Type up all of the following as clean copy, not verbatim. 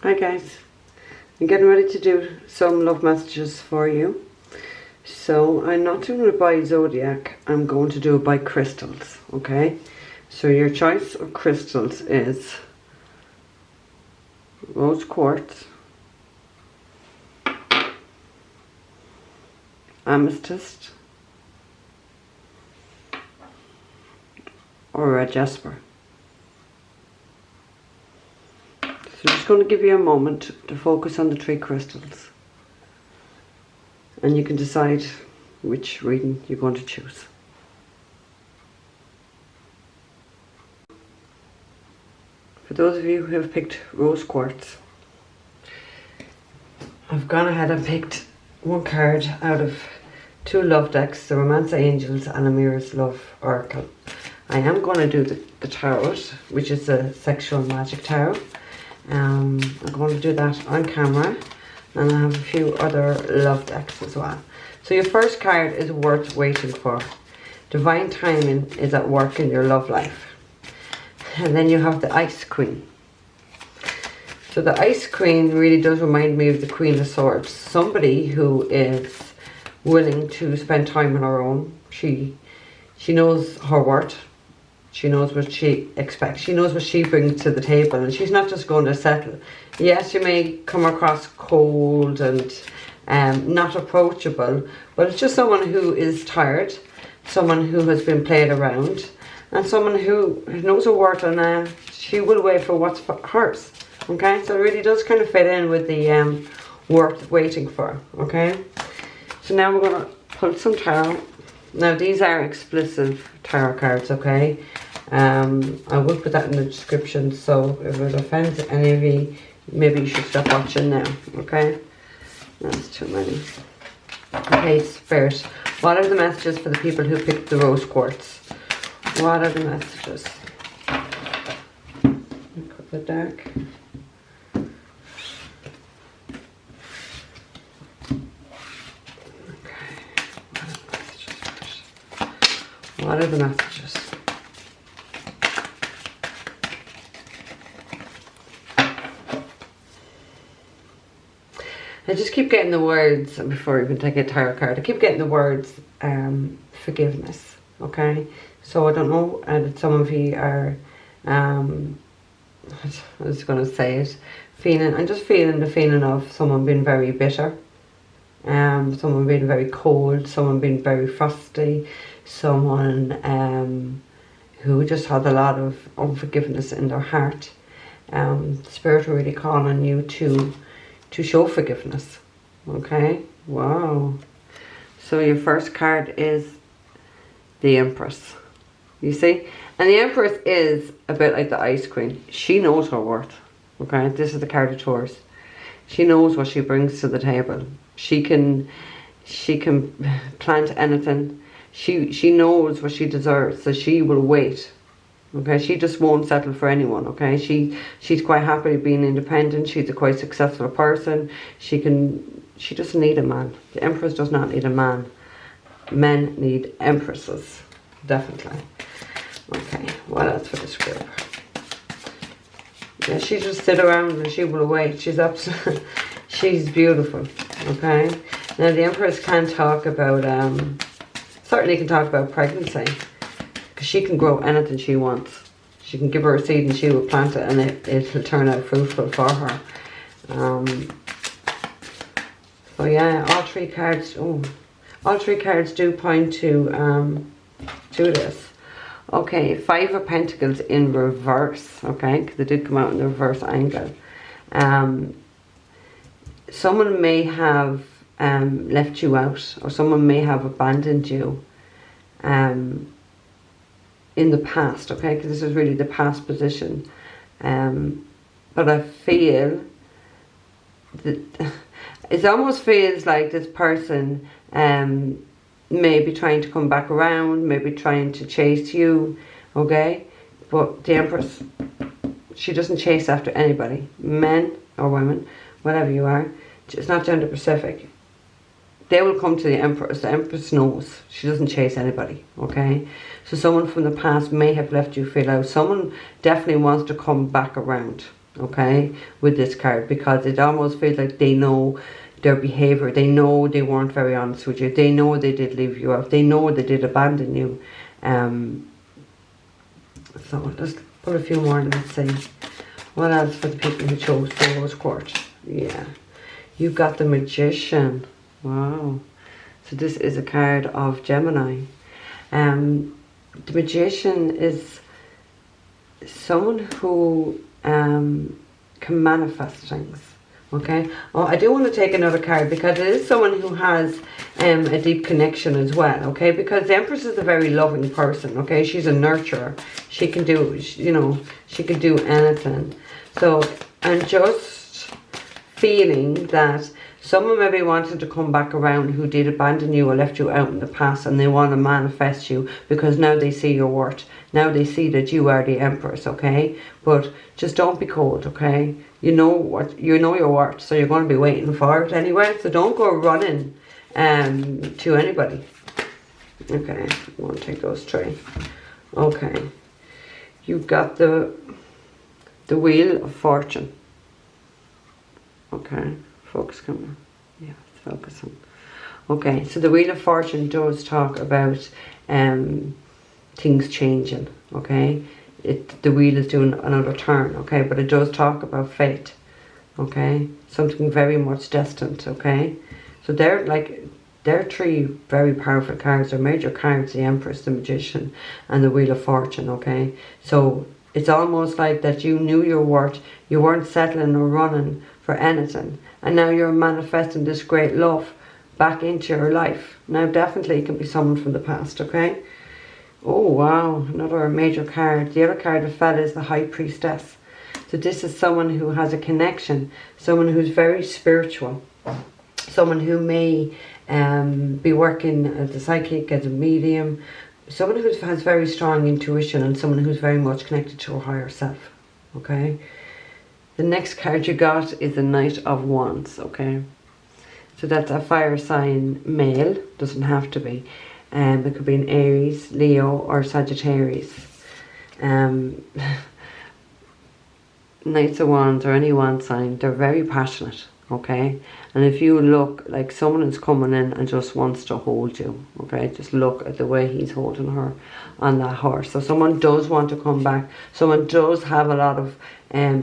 Hi guys, I'm getting ready to do some love messages for you. So I'm not doing it by zodiac, I'm going to do it by crystals, okay? So your choice of crystals is rose quartz, amethyst, or a jasper. So I'm just going to give you a moment to focus on the three crystals, and you can decide which reading you're going to choose. For those of you who have picked rose quartz, I've gone ahead and picked one card out of two love decks, the Romance Angels and Amira's Love Oracle. I am going to do the tarot, which is a sexual magic tarot. I'm going to do that on camera, and I have a few other love decks as well. So your first card is worth waiting for. Divine timing is at work in your love life. And then you have the Ice Queen. So the Ice Queen really does remind me of the Queen of Swords. Somebody who is willing to spend time on her own. She knows her worth. She knows what she expects. She knows what she brings to the table, and she's not just going to settle. Yes, you may come across cold and not approachable, but it's just someone who is tired, someone who has been played around, and someone who knows her worth, and she will wait for what's hers. Okay, so it really does kind of fit in with the worth waiting for. Okay, so now we're going to pull some tarot. Now these are exclusive tarot cards, okay? I will put that in the description, so if it offends any of you, maybe you should stop watching now, okay? That's too many. Okay, Spirit, what are the messages for the people who picked the rose quartz? What are the messages? Cut the dark. What are the messages? I just keep getting the words, before I even take a tarot card, I keep getting the words forgiveness, okay? So I don't know, and some of you are, I was going to say it, I'm just feeling the feeling of someone being very bitter, someone being very cold, someone being very frosty, someone who just had a lot of unforgiveness in their heart. Spirit are really calling you to show forgiveness. Okay, wow. So your first card is the Empress, you see, and the Empress is a bit like the Ice Queen. She knows her worth. Okay, this is the card of Taurus. She knows what she brings to the table. She can plant anything. She knows what she deserves, so she will wait. Okay, she just won't settle for anyone. Okay, she's quite happy being independent. She's a quite successful person. She doesn't need a man. The Empress does not need a man. Men need empresses, definitely. Okay, what else for this group? Yeah, she just sit around and she will wait. She's beautiful. Okay, now the Empress can talk about certainly can talk about pregnancy, because she can grow anything she wants. She can give her a seed and she will plant it, and it'll turn out fruitful for her. So yeah, all three cards do point to this. Okay, Five of Pentacles in reverse, okay, because it did come out in the reverse angle. Someone may have left you out, or someone may have abandoned you in the past, okay, because this is really the past position. But I feel that it almost feels like this person may be trying to come back around, maybe trying to chase you, okay? But the Empress, she doesn't chase after anybody, men or women, whatever you are. It's not gender specific. They will come to the Empress. The Empress knows. She doesn't chase anybody, okay? So someone from the past may have left you feel out. Someone definitely wants to come back around, okay, with this card, because it almost feels like they know their behavior. They know they weren't very honest with you. They know they did leave you out. They know they did abandon you. So let's put a few more and let's see. What else for the people who chose the rose quartz? Yeah. You got the Magician. Wow. So this is a card of Gemini. The Magician is someone who can manifest things. Okay. Oh, I do want to take another card because it is someone who has a deep connection as well. Okay, because the Empress is a very loving person. Okay, she's a nurturer. She can do, you know, she can do anything. So I'm just feeling that someone maybe wanted to come back around who did abandon you or left you out in the past, and they want to manifest you because now they see your worth. Now they see that you are the Empress, okay? But just don't be cold, okay? You know your worth, so you're going to be waiting for it anyway. So don't go running to anybody. Okay, I'm going to take those three. Okay, you got the Wheel of Fortune. Okay, focus camera. Yeah, it's focusing. Okay, so the Wheel of Fortune does talk about things changing. Okay, the wheel is doing another turn. Okay, but it does talk about fate. Okay, something very much destined. Okay, so they're three very powerful cards. They're major cards: the Empress, the Magician, and the Wheel of Fortune. Okay, so it's almost like that you knew your worth. You weren't settling or running for anything, and now you're manifesting this great love back into your life. Now definitely it can be someone from the past. Okay. Oh wow, another major card. The other card that fell is the High Priestess. So this is someone who has a connection, someone who's very spiritual, someone who may be working as a psychic, as a medium, someone who has very strong intuition, and someone who's very much connected to her higher self. Okay. The next card you got is the Knight of Wands. Okay. So that's a fire sign male, doesn't have to be. It could be an Aries, Leo, or Sagittarius. Knights of Wands or any wand sign, they're very passionate, okay? And if you look like someone is coming in and just wants to hold you, okay? Just look at the way he's holding her on that horse. So someone does want to come back. Someone does have a lot of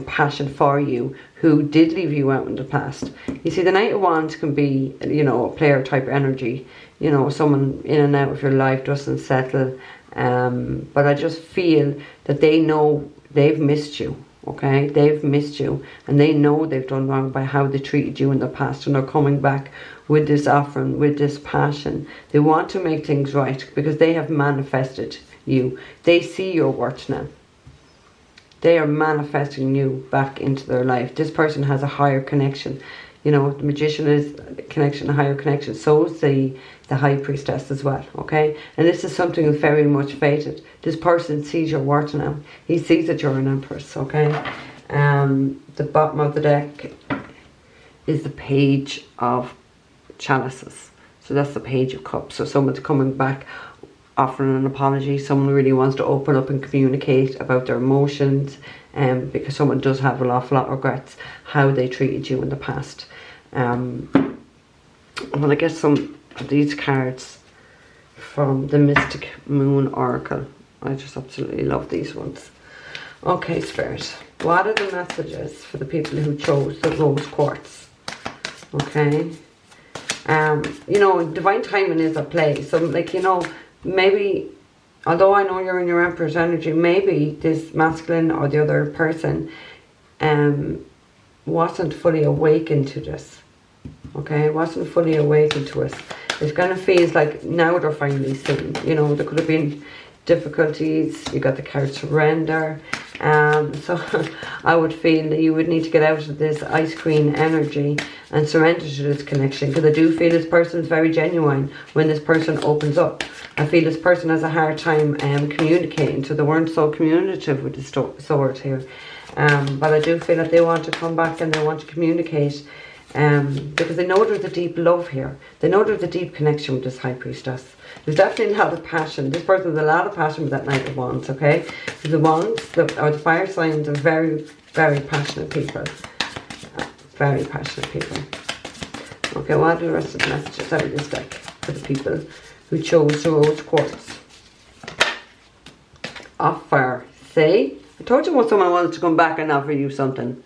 passion for you who did leave you out in the past. You see, the Knight of Wands can be, you know, a player type energy. You know, someone in and out of your life doesn't settle. But I just feel that they know they've missed you. Okay, they've missed you, and they know they've done wrong by how they treated you in the past, and they're coming back with this offering, with this passion. They want to make things right because they have manifested you. They see your worth now. They are manifesting you back into their life. This person has a higher connection. You know, the Magician is a connection, a higher connection. So is the High Priestess as well, okay? And this is something that's very much fated. This person sees your worth now. He sees that you're an Empress, okay? The bottom of the deck is the Page of Chalices. So that's the Page of Cups. So someone's coming back offering an apology. Someone really wants to open up and communicate about their emotions, because someone does have an awful lot of regrets how they treated you in the past. I'm going to get some of these cards from the Mystic Moon Oracle. I just absolutely love these ones. Okay, Spirit, what are the messages for the people who chose the rose quartz? Okay. You know, divine timing is at play. So, like, you know, maybe, although I know you're in your Empress energy, maybe this masculine or the other person wasn't fully awakened to this. Okay, wasn't fully awakened to us. It kind of feels like now they're finally seeing. You know, there could have been difficulties. You got the card Surrender. So I would feel that you would need to get out of this Ice Queen energy and surrender to this connection, because I do feel this person is very genuine when this person opens up. I feel this person has a hard time communicating, so they weren't so communicative with the sword here. But I do feel that they want to come back and they want to communicate Because they know there's a deep love here. They know there's a deep connection with this High Priestess. There's definitely a lot of passion. This person has a lot of passion with that Knight of Wands, okay? The Wands, or the fire signs, are very, very passionate people. Very passionate people. Okay, what are the rest of the messages out of this deck for the people who chose the rose quartz? Offer. See? I told you when someone wants to come back and offer you something.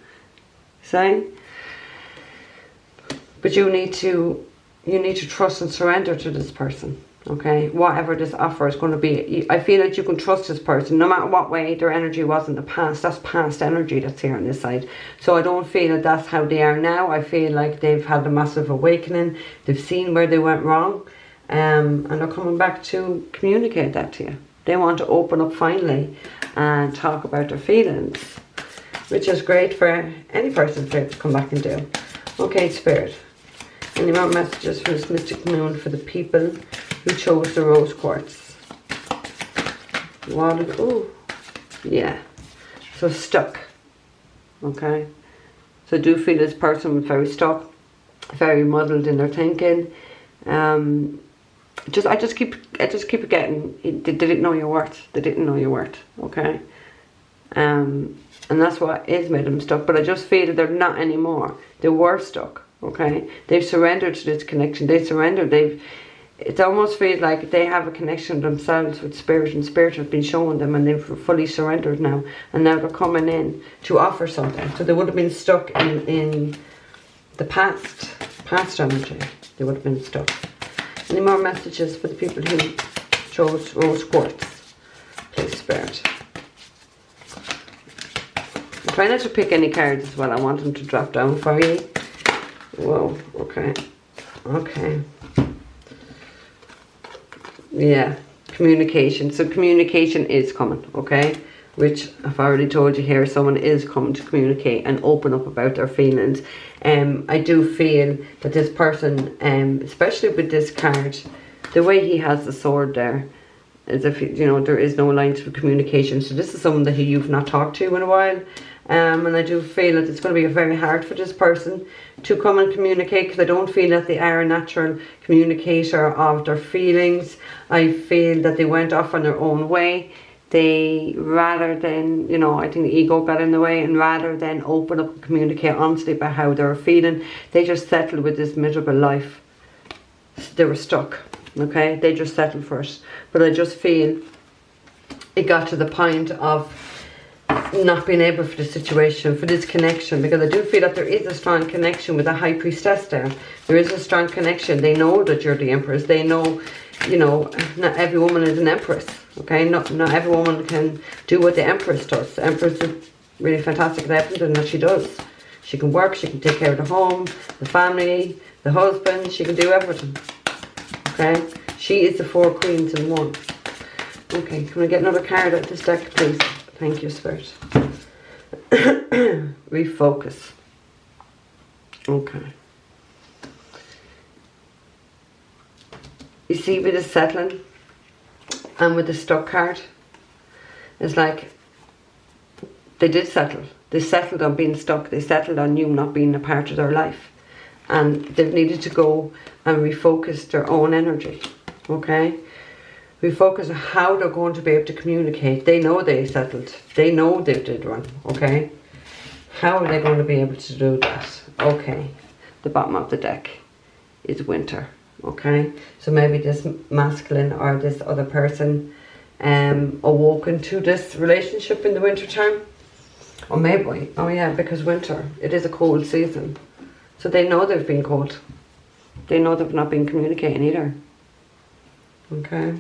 See? But you need to trust and surrender to this person. Okay, whatever this offer is going to be, I feel that you can trust this person no matter what way their energy was in the past. That's past energy that's here on this side. So I don't feel that that's how they are now. I feel like they've had a massive awakening. They've seen where they went wrong, and they're coming back to communicate that to you. They want to open up finally and talk about their feelings, which is great for any person to come back and do. Okay, Spirit, any more messages for this mystic moon for the people who chose the rose quartz? Oh, yeah. So stuck. Okay. So I do feel this person was very stuck, very muddled in their thinking. I just keep getting. They didn't know your worth. They didn't know your worth. Okay. And that's what is made them stuck. But I just feel that they're not anymore. They were stuck. Okay. They've surrendered to this connection. They surrendered. It almost feels like they have a connection themselves with Spirit, and Spirit has been showing them, and they've fully surrendered now, and now they're coming in to offer something. So they would have been stuck in the past energy. They would have been stuck. Any more messages for the people who chose rose quartz? Please, Spirit. I'm trying not to pick any cards as well. I want them to drop down for you. Whoa, okay. Okay. Yeah, communication. So communication is coming, okay? Which I've already told you here, someone is coming to communicate and open up about their feelings. I do feel that this person, especially with this card, the way he has the sword there, as if, you know, there is no lines for communication. So this is someone that you've not talked to in a while. And I do feel that it's going to be very hard for this person to come and communicate, because I don't feel that they are a natural communicator of their feelings. I feel that they went off on their own way. They, rather than, you know, I think the ego got in the way, and rather than open up and communicate honestly about how they're feeling, they just settled with this miserable life. They were stuck, okay? They just settled for it. But I just feel it got to the point of not being able for this situation, for this connection, because I do feel that there is a strong connection with the High Priestess there. There is a strong connection. They know that you're the Empress. They know, you know, not every woman is an Empress, okay? Not every woman can do what the Empress does. The Empress is really fantastic at everything that she does. She can work, she can take care of the home, the family, the husband. She can do everything, okay? She is the 4 queens in one. Okay, can we get another card out of this deck, please? Thank you, Spirit. Refocus. Okay. You see, with the settling and with the stuck card, it's like they did settle. They settled on being stuck. They settled on you not being a part of their life. And they've needed to go and refocus their own energy. Okay? Refocus on how they're going to be able to communicate. They know they settled. They know they did wrong. Okay? How are they going to be able to do that? Okay. The bottom of the deck is winter. Okay? So maybe this masculine or this other person awoken to this relationship in the winter time. Or maybe, oh yeah, because winter, it is a cold season. So they know they've been cold. They know they've not been communicating either. Okay?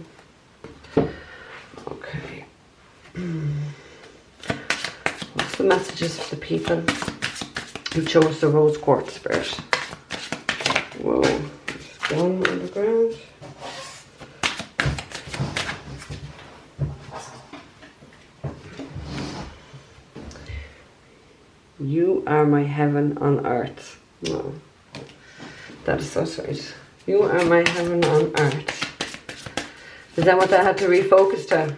Okay. What's the messages for the people who chose the rose quartz, Spirit? Whoa, it's gone on the ground. You are my heaven on earth. No, that is so sweet. You are my heaven on earth. Is that what I had to refocus to?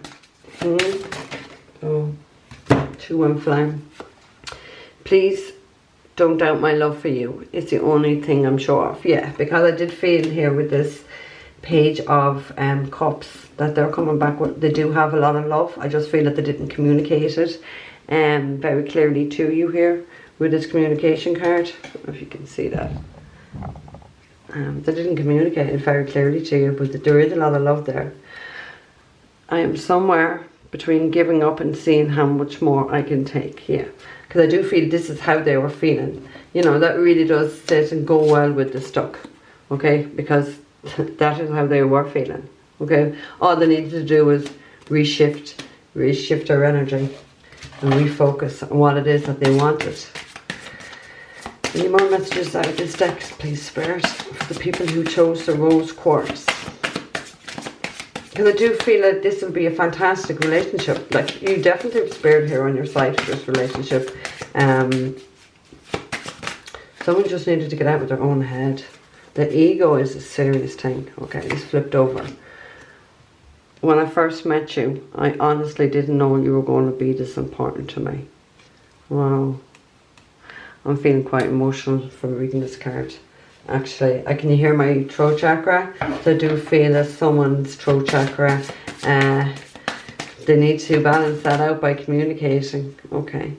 Oh, 2 and flame. Please don't doubt my love for you. It's the only thing I'm sure of. Yeah, because I did feel here with this Page of Cups that they're coming back with. They do have a lot of love. I just feel that they didn't communicate it very clearly to you here with this communication card. If you can see that. They didn't communicate it very clearly to you, but there is a lot of love there. I am somewhere between giving up and seeing how much more I can take. Yeah, because I do feel this is how they were feeling. You know, that really does sit and go well with the stuck. Okay, because that is how they were feeling. Okay, all they needed to do was reshift their energy and refocus on what it is that they wanted. Any more messages out of this deck, please, Spirit, for the people who chose the rose quartz? Because I do feel that this will be a fantastic relationship. Like, you definitely have Spirit here on your side for this relationship. Someone just needed to get out of their own head. The ego is a serious thing. Okay, it's flipped over. When I first met you, I honestly didn't know you were going to be this important to me. Wow. I'm feeling quite emotional from reading this card. Actually, can you hear my throat chakra? So I do feel that someone's throat chakra, they need to balance that out by communicating. Okay.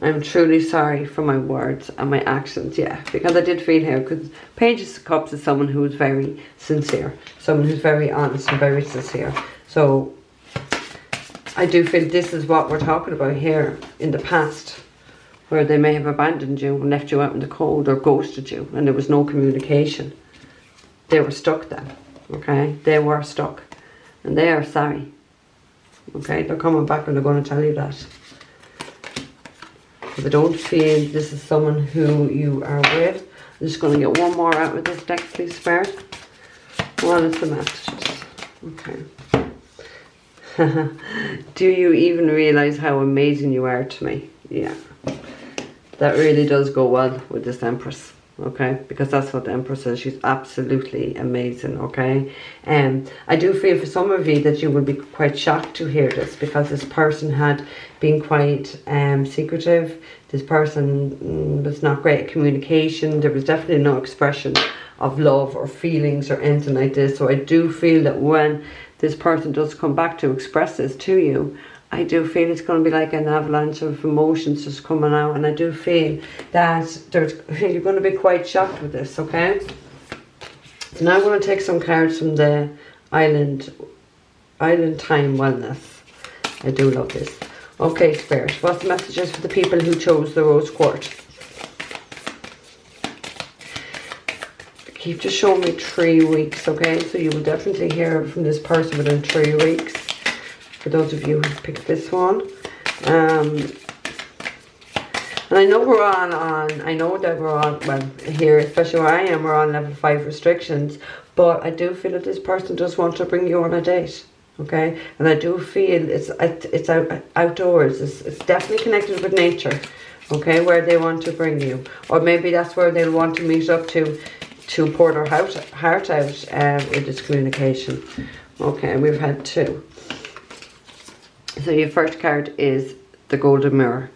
I'm truly sorry for my words and my actions, yeah, because I did feel here, because Page of Cups is someone who is very sincere, someone who's very honest and very sincere. So I do feel this is what we're talking about here in the past, where they may have abandoned you and left you out in the cold or ghosted you and there was no communication. They were stuck then, okay? They were stuck and they are sorry, okay? They're coming back and they're going to tell you that. If I don't feel this is someone who you are with, I'm just going to get one more out with this deck, please, Spirit. What is the messages? Okay. Do you even realise how amazing you are to me? Yeah. That really does go well with this Empress. Okay, because that's what the Empress is. She's absolutely amazing. Okay, I do feel for some of you that you will be quite shocked to hear this, because this person had been quite secretive. This person was not great at communication. There was definitely no expression of love or feelings or anything like this. So I do feel that when this person does come back to express this to you, I do feel it's going to be like an avalanche of emotions just coming out, and I do feel that you're going to be quite shocked with this, okay? So now I'm going to take some cards from the Island Time Wellness. I do love this. Okay, Spirit, what's the messages for the people who chose the rose quartz? Keep just showing me 3 weeks, okay? So you will definitely hear from this person within 3 weeks. For those of you who picked this one. And I know we're I know that we're on, well, here, especially where I am, we're on level 5 restrictions. But I do feel that this person does want to bring you on a date. Okay? And I do feel it's outdoors. It's definitely connected with nature. Okay? Where they want to bring you. Or maybe that's where they'll want to meet up to pour their heart out with this communication. Okay, we've had 2. So your first card is the Golden Mirror.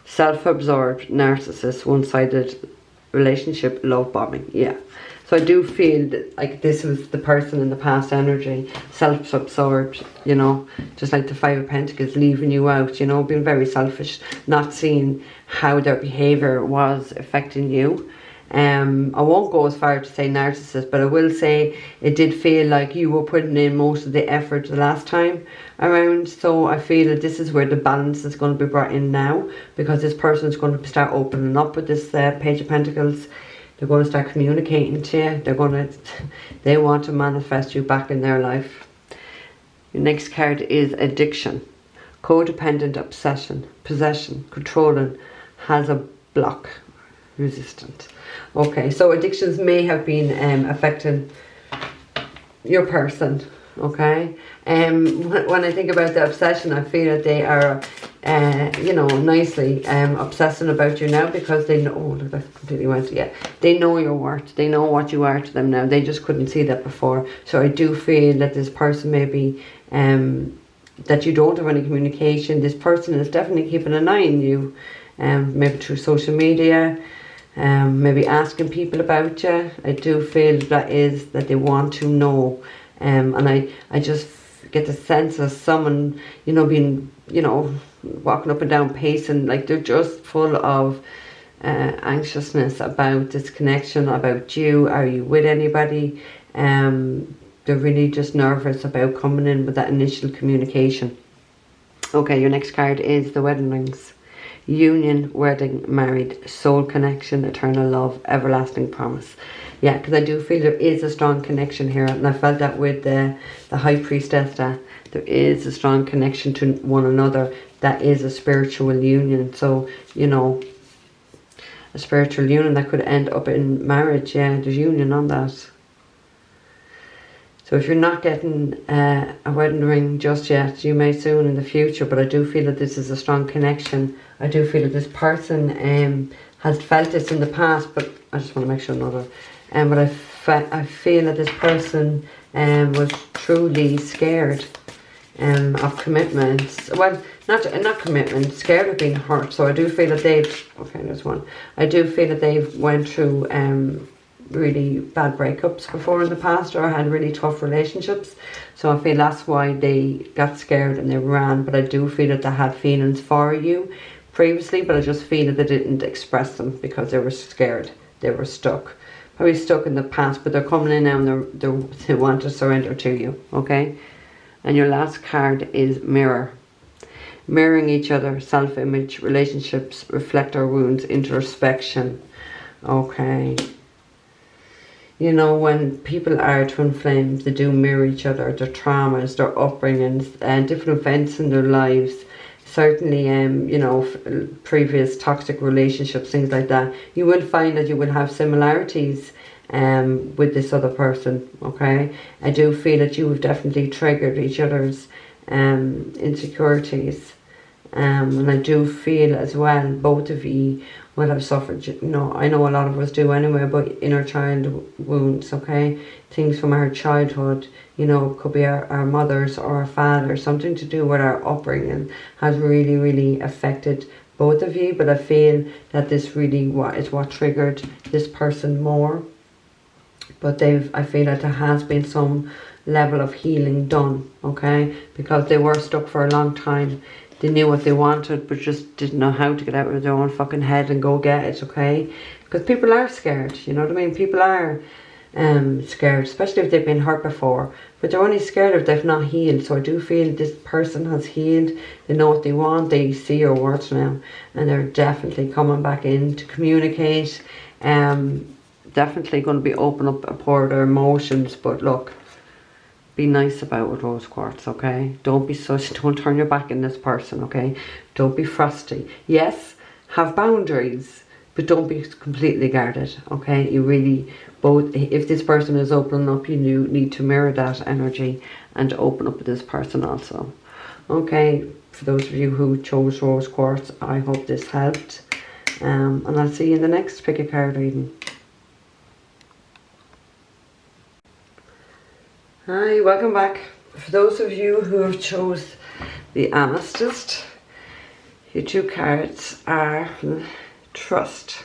Self-absorbed, narcissist, one-sided relationship, love bombing. Yeah. So I do feel that, like, this was the person in the past energy, self-absorbed, you know, just like the 5 of Pentacles, leaving you out, you know, being very selfish, not seeing how their behaviour was affecting you. I won't go as far to say narcissist, but I will say it did feel like you were putting in most of the effort the last time around. So I feel that this is where the balance is going to be brought in now, because this person is going to start opening up with this Page of Pentacles. They're going to start communicating to you. They want to manifest you back in their life. Your next card is addiction, codependent, obsession, possession, controlling, has a block, resistant. Okay, so addictions may have been affecting your person. Okay, when I think about the obsession, I feel that they are, you know, nicely obsessing about you now, because they know. Oh, look, that completely went. Yeah, they know your worth. They know what you are to them now. They just couldn't see that before. So I do feel that this person may be that you don't have any communication. This person is definitely keeping an eye on you, maybe through social media. maybe asking people about you. I do feel that they want to know, and I just get the sense of someone, you know, being, you know, walking up and down pacing, like they're just full of anxiousness about this connection, about you. Are you with anybody? They're really just nervous about coming in with that initial communication. Okay, your next card is the wedding rings. Union, wedding, married, soul connection, eternal love, everlasting promise. Yeah, because I do feel there is a strong connection here, and I felt that with the high priestess, that there is a strong connection to one another. That is a spiritual union. So, you know, a spiritual union that could end up in marriage. Yeah, there's union on that. So if you're not getting a wedding ring just yet, you may soon in the future, but I do feel that this is a strong connection. I do feel that this person has felt this in the past, but I just want to make sure another. But I feel that this person was truly scared of commitments. Well, not commitment, scared of being hurt. So I do feel that okay, there's one. I do feel that they've went through really bad breakups before in the past, or had really tough relationships. So I feel that's why they got scared and they ran. But I do feel that they had feelings for you previously, but I just feel that they didn't express them because they were scared. They were stuck. Probably stuck in the past, but they're coming in now and they want to surrender to you, okay? And your last card is mirror. Mirroring each other, self-image, relationships, reflect our wounds, introspection. Okay. You know, when people are twin flames, they do mirror each other, their traumas, their upbringings, and different events in their lives. Certainly, you know, previous toxic relationships, things like that. You will find that you will have similarities with this other person, okay? I do feel that you have definitely triggered each other's insecurities. And I do feel as well, both of you will have suffered, you know, I know a lot of us do anyway, but inner child wounds, okay? Things from our childhood, you know, could be our mothers or our father, something to do with our upbringing has really, really affected both of you. But I feel that this really is what triggered this person more. But I feel that there has been some level of healing done, okay? Because they were stuck for a long time. They knew what they wanted, but just didn't know how to get out of their own fucking head and go get it, okay? Because people are scared, you know what I mean? People are scared, especially if they've been hurt before. But they're only scared if they've not healed. So I do feel this person has healed. They know what they want. They see your words now. And they're definitely coming back in to communicate. Definitely going to be open up about their emotions. But look, be nice about it with rose quartz, okay? Don't turn your back on this person, okay? Don't be frosty. Yes, have boundaries, but don't be completely guarded, okay? You really, if this person is opening up, you need to mirror that energy and open up with this person also, okay? For those of you who chose rose quartz, I hope this helped, and I'll see you in the next pick a card reading. Hi, welcome back. For those of you who have chose the Amethyst, your two cards are trust.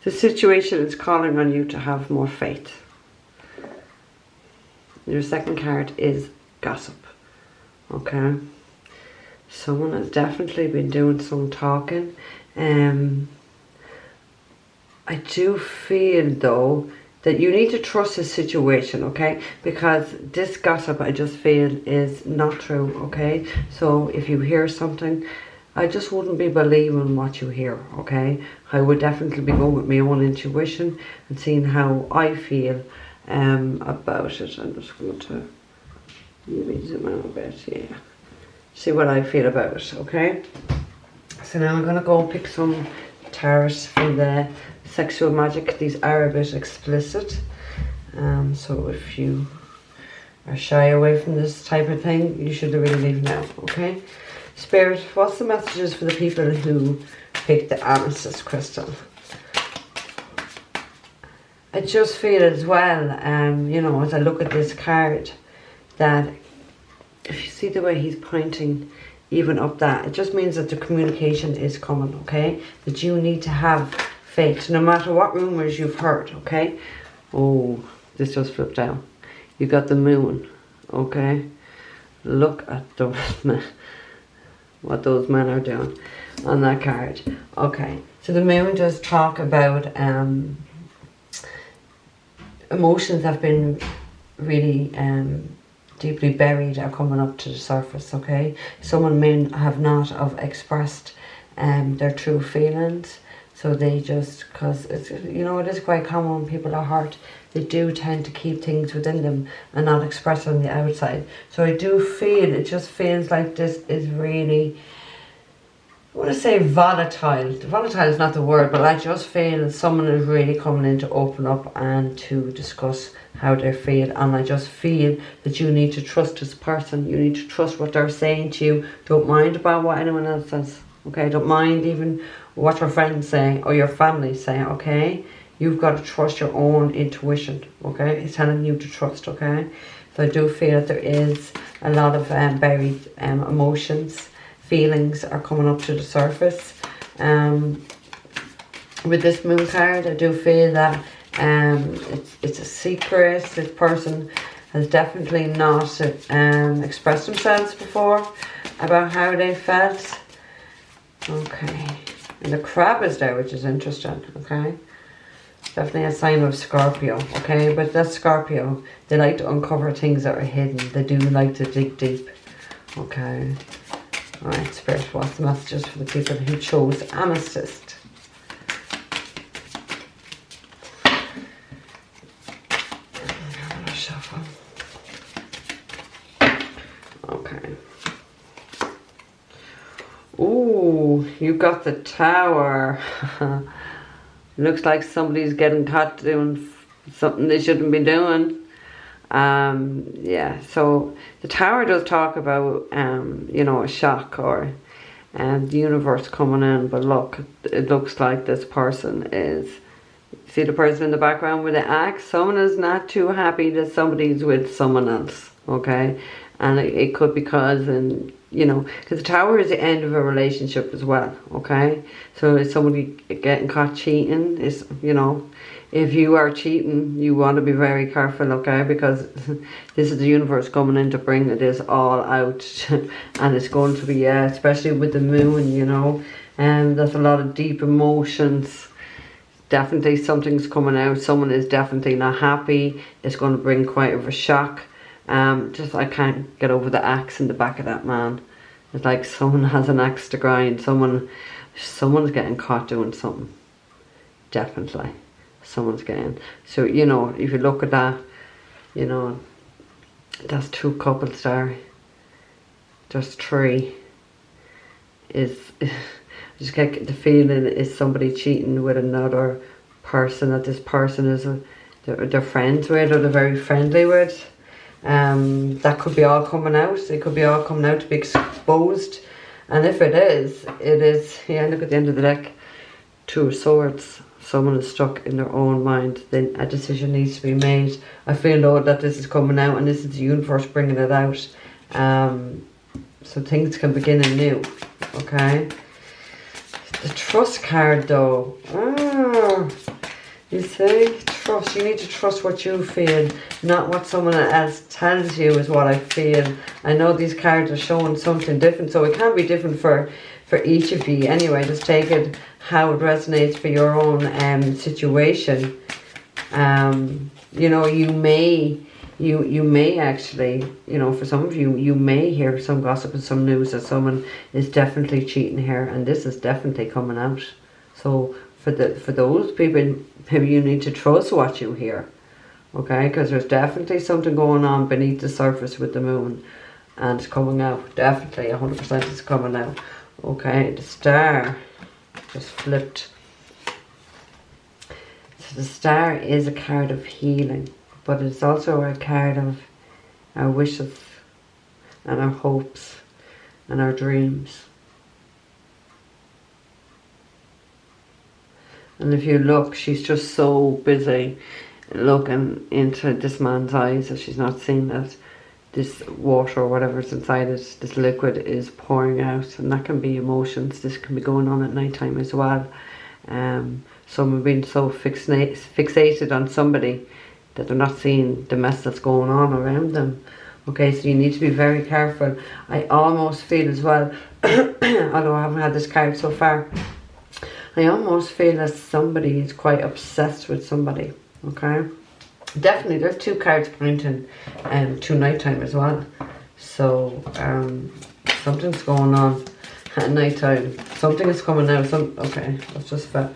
The situation is calling on you to have more faith. Your second card is gossip. Okay. Someone has definitely been doing some talking. I do feel though that you need to trust this situation, okay? Because this gossip, I just feel, is not true, okay? So if you hear something, I just wouldn't be believing what you hear, okay? I would definitely be going with my own intuition and seeing how I feel about it. I'm just going to maybe zoom out a bit, yeah. See what I feel about it, okay? So now I'm going to go pick some tarot for the sexual magic. These are a bit explicit, so if you are shy away from this type of thing, you should really leave now, okay? Spirit, what's the messages for the people who picked the amethyst crystal? I just feel as well, you know, as I look at this card, that if you see the way he's pointing even up that, it just means that the communication is coming, okay? That you need to have fate, no matter what rumors you've heard, okay? Oh, this just flipped down. You got the moon, okay? Look at those men, what those men are doing on that card. Okay, so the moon does talk about emotions have been really deeply buried are coming up to the surface, okay? Someone may have not have expressed their true feelings, so they just, because it's, you know, it is quite common when people are hurt, they do tend to keep things within them and not express on the outside. So I do feel, it just feels like this is really, I want to say volatile. Volatile is not the word, but I just feel that someone is really coming in to open up and to discuss how they feel. And I just feel that you need to trust this person. You need to trust what they're saying to you. Don't mind about what anyone else says. Okay, don't mind even what your friends say or your family say, okay? You've got to trust your own intuition, okay? It's telling you to trust, okay? So I do feel that there is a lot of buried emotions. Feelings are coming up to the surface. With this moon card, I do feel that it's a secret. This person has definitely not expressed themselves before about how they felt. Okay, and the crab is there, which is interesting, okay? Definitely a sign of Scorpio, okay? But that Scorpio, they like to uncover things that are hidden. They do like to dig deep, okay? Alright, Spirit, what's the messages for the people who chose Amethyst? I'm gonna shuffle. Okay. Ooh, you got the Tower. Looks like somebody's getting caught doing something they shouldn't be doing. Yeah, so the Tower does talk about you know, a shock or the universe coming in, but look, it looks like this person is, see the person in the background with the axe? Someone is not too happy that somebody's with someone else, okay? And it could be causing, you know, because the Tower is the end of a relationship as well, okay? So if somebody getting caught cheating is, you know, if you are cheating, you want to be very careful, okay? Because this is the universe coming in to bring this all out. And it's going to be, especially with the moon, you know. And there's a lot of deep emotions. Definitely something's coming out. Someone is definitely not happy. It's going to bring quite of a shock. Just I can't get over the axe in the back of that man. It's like someone has an axe to grind. Someone's getting caught doing something. Definitely. Someone's getting, so you know, if you look at that, you know, that's two couples there. There's three. I just get the feeling is somebody cheating with another person that this person is they're friends with or they're very friendly with. That could be all coming out. It could be all coming out to be exposed. And if it is, yeah, look at the end of the deck. Two of Swords. Someone is stuck in their own mind. Then a decision needs to be made. I feel though that this is coming out and this is the universe bringing it out. So things can begin anew. Okay. The Trust card though. You see, trust. You need to trust what you feel, not what someone else tells you is what I feel. I know these cards are showing something different, so it can be different for each of you. Anyway, just take it how it resonates for your own situation. You know, you may actually, you know, for some of you, you may hear some gossip and some news that someone is definitely cheating here, and this is definitely coming out. So for those people, maybe you need to trust what you hear, okay? Because there's definitely something going on beneath the surface with the moon, and it's coming out. Definitely, 100% it's coming out. Okay, the Star just flipped. So the Star is a card of healing, but it's also a card of our wishes and our hopes and our dreams. And if you look, she's just so busy looking into this man's eyes that she's not seeing that this water or whatever's inside it, this liquid is pouring out. And that can be emotions. This can be going on at night time as well. Someone being so fixated on somebody that they're not seeing the mess that's going on around them. Okay, so you need to be very careful. I almost feel as well, although I haven't had this card so far, I almost feel that somebody is quite obsessed with somebody. Okay, definitely there's 2 cards pointing to nighttime as well. So something's going on at nighttime. Something is coming out. Okay, that's just fell.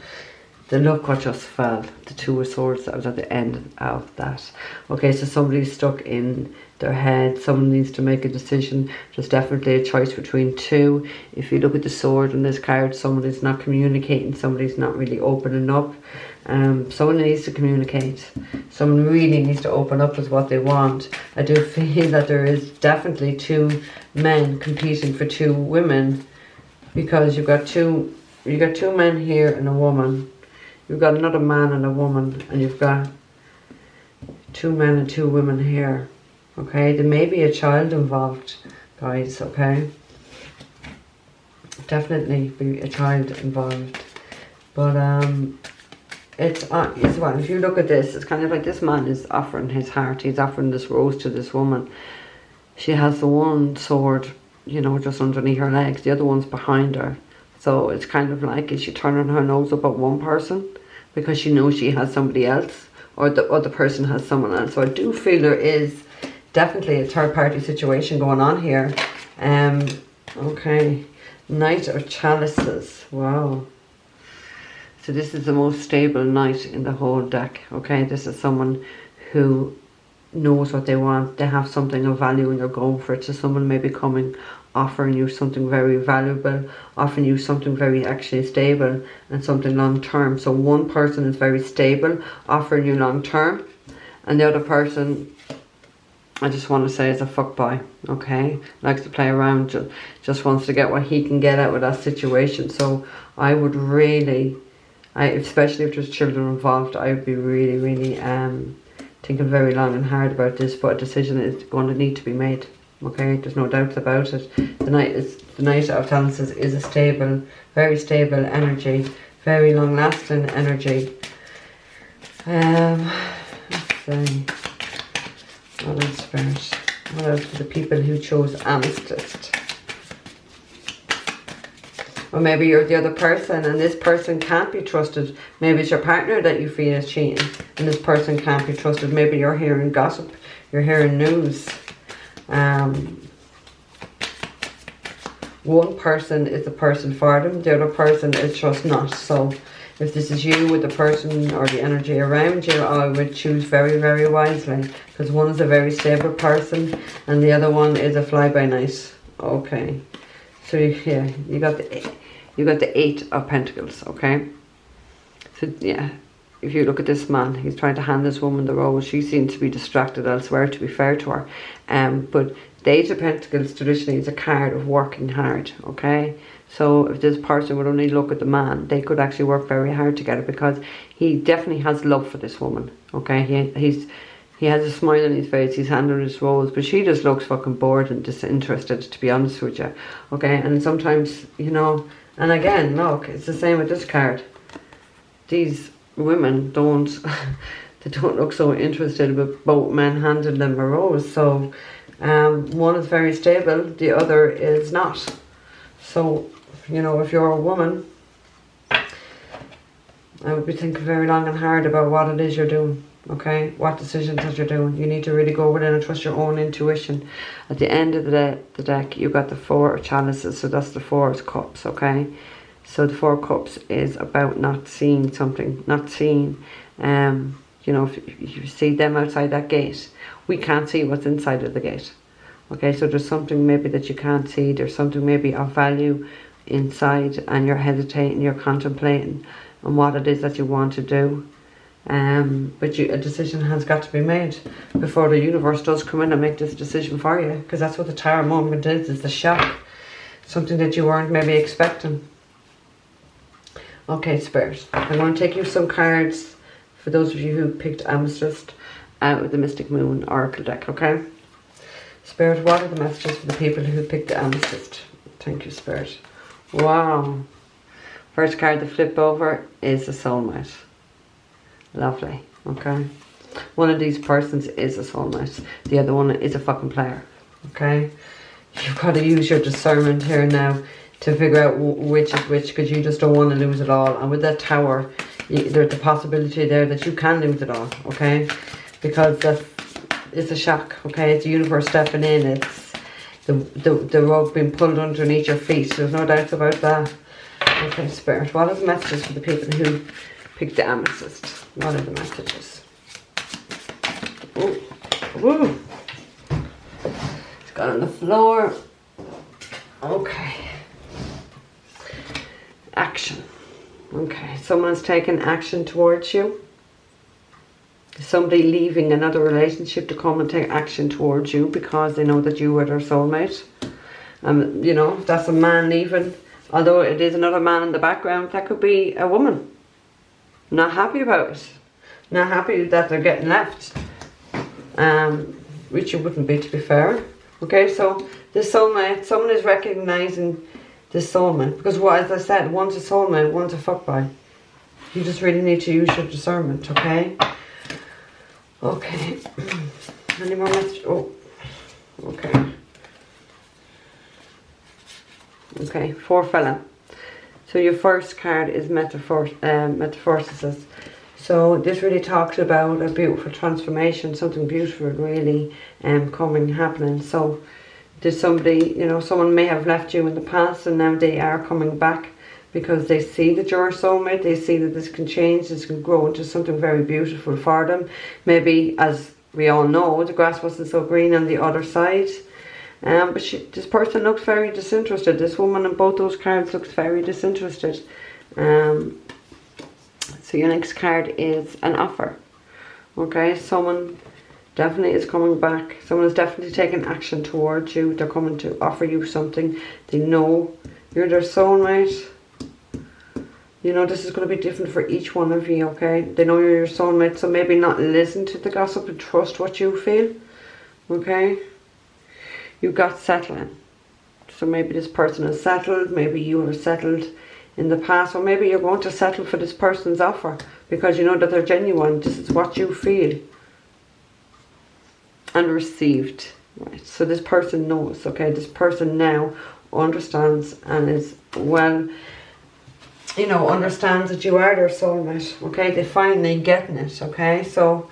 The look what just fell. The 2 of Swords that was at the end of that. Okay, so somebody's stuck in their head. Someone needs to make a decision. There's definitely a choice between 2. If you look at the Sword in this card, somebody's not communicating. Somebody's not really opening up. Someone needs to communicate. Someone really needs to open up with what they want. I do feel that there is definitely 2 men competing for 2 women, because you've got two men here and a woman. You've got another man and a woman, and you've got 2 men and 2 women here. Okay, there may be a child involved, guys. Okay, definitely be a child involved, but it's well, if you look at this, it's kind of like this man is offering his heart. He's offering this rose to this woman. She has the one sword, you know, just underneath her legs. The other one's behind her. So it's kind of like, is she turning her nose up at one person because she knows she has somebody else, or the other person has someone else? So I do feel there is definitely a third party situation going on here. Okay, Knight of Chalices. Wow. So this is the most stable knight in the whole deck. Okay, this is someone who knows what they want. They have something of value and they're going for it. So someone may be coming, offering you something very valuable, offering you something very actually stable and something long term. So one person is very stable, offering you long term, and the other person, I just want to say, is a fuckboy. Okay, likes to play around, just wants to get what he can get out of that situation. So I would really, especially if there's children involved, I would be really thinking very long and hard about this, but a decision is going to need to be made. Okay, there's no doubts about it. The Knight of Chalices is a stable, very stable energy, very long lasting energy. Let's see. What else, Spirit? What else for the people who chose Amethyst? Or maybe you're the other person and this person can't be trusted. Maybe it's your partner that you feel is cheating and this person can't be trusted. Maybe you're hearing gossip, you're hearing news. One person is the person for them, the other person is just not. So if this is you with the person or the energy around you, I would choose very wisely, because one is a very stable person and the other one is a fly-by-night. Okay, so yeah, you got the 8 of Pentacles. Okay, so yeah, if you look at this man, he's trying to hand this woman the rose. She seems to be distracted elsewhere, to be fair to her. But the 8 of Pentacles traditionally is a card of working hard. Okay, so if this person would only look at the man, they could actually work very hard together, because he definitely has love for this woman. Okay, he has a smile on his face, he's handling his rose, but she just looks fucking bored and disinterested, to be honest with you. Okay, and sometimes, you know, and again, look, it's the same with this card. These women don't they don't look so interested with both men handing them a rose. So one is very stable, the other is not. So, you know, if you're a woman, I would be thinking very long and hard about what it is you're doing. Okay, what decisions that you're doing. You need to really go within and trust your own intuition. At the end of the deck, you got the 4 of Chalices, so that's the 4 of Cups. Okay, so the 4 of Cups is about not seeing something, not seeing. You know, if you see them outside that gate, we can't see what's inside of the gate. Okay, so there's something maybe that you can't see. There's something maybe of value inside, and you're hesitating, you're contemplating on what it is that you want to do. But a decision has got to be made before the universe does come in and make this decision for you, because that's what the Tower moment is the shock, something that you weren't maybe expecting. Okay, Spirit, I'm going to take you some cards for those of you who picked Amethyst out of the Mystic Moon Oracle deck. Okay, Spirit, what are the messages for the people who picked the Amethyst? Thank you, Spirit. Wow. First card to flip over is a soulmate. Lovely. Okay. One of these persons is a soulmate. The other one is a fucking player. Okay. You've got to use your discernment here now to figure out which is which, because you just don't want to lose it all. And with that tower, there's the possibility there that you can lose it all. Okay. Because it's a shock. Okay. It's the universe stepping in. It's the rug being pulled underneath your feet. There's no doubts about that. Okay, Spirit, what are the messages for the people who picked the Amethyst? What are the messages? Ooh. It's got on the floor. Okay. Action. Okay, someone's taking action towards you. Somebody leaving another relationship to come and take action towards you because they know that you are their soulmate. You know, if that's a man leaving, although it is another man in the background, that could be a woman. Not happy about it. Not happy that they're getting left. Which you wouldn't be, to be fair. Okay, so this soulmate, someone is recognizing this soulmate. Because as I said, one's a soulmate, one's a fuckboy. You just really need to use your discernment, okay? Okay. Any more messages? Oh, okay. Okay, four fella. So your first card is Metamorphosis. So this really talks about a beautiful transformation, something beautiful really happening. So there's somebody, you know, someone may have left you in the past and now they are coming back because they see that you're a soulmate. They see that this can change, this can grow into something very beautiful for them. Maybe, as we all know, the grass wasn't so green on the other side. But this person looks very disinterested. This woman in both those cards looks very disinterested. So your next card is an offer. Okay, someone definitely is coming back. Someone is definitely taking action towards you. They're coming to offer you something. They know you're their soulmate. You know, this is going to be different for each one of you, okay? They know you're your soulmate, so maybe not listen to the gossip and trust what you feel, okay? You got settling. So maybe this person is settled, maybe you are settled in the past, or maybe you're going to settle for this person's offer because you know that they're genuine. This is what you feel. And received. Right. So this person knows, okay? This person now understands and is well, you know, understands that you are their soulmate, okay? They finally getting it, okay? So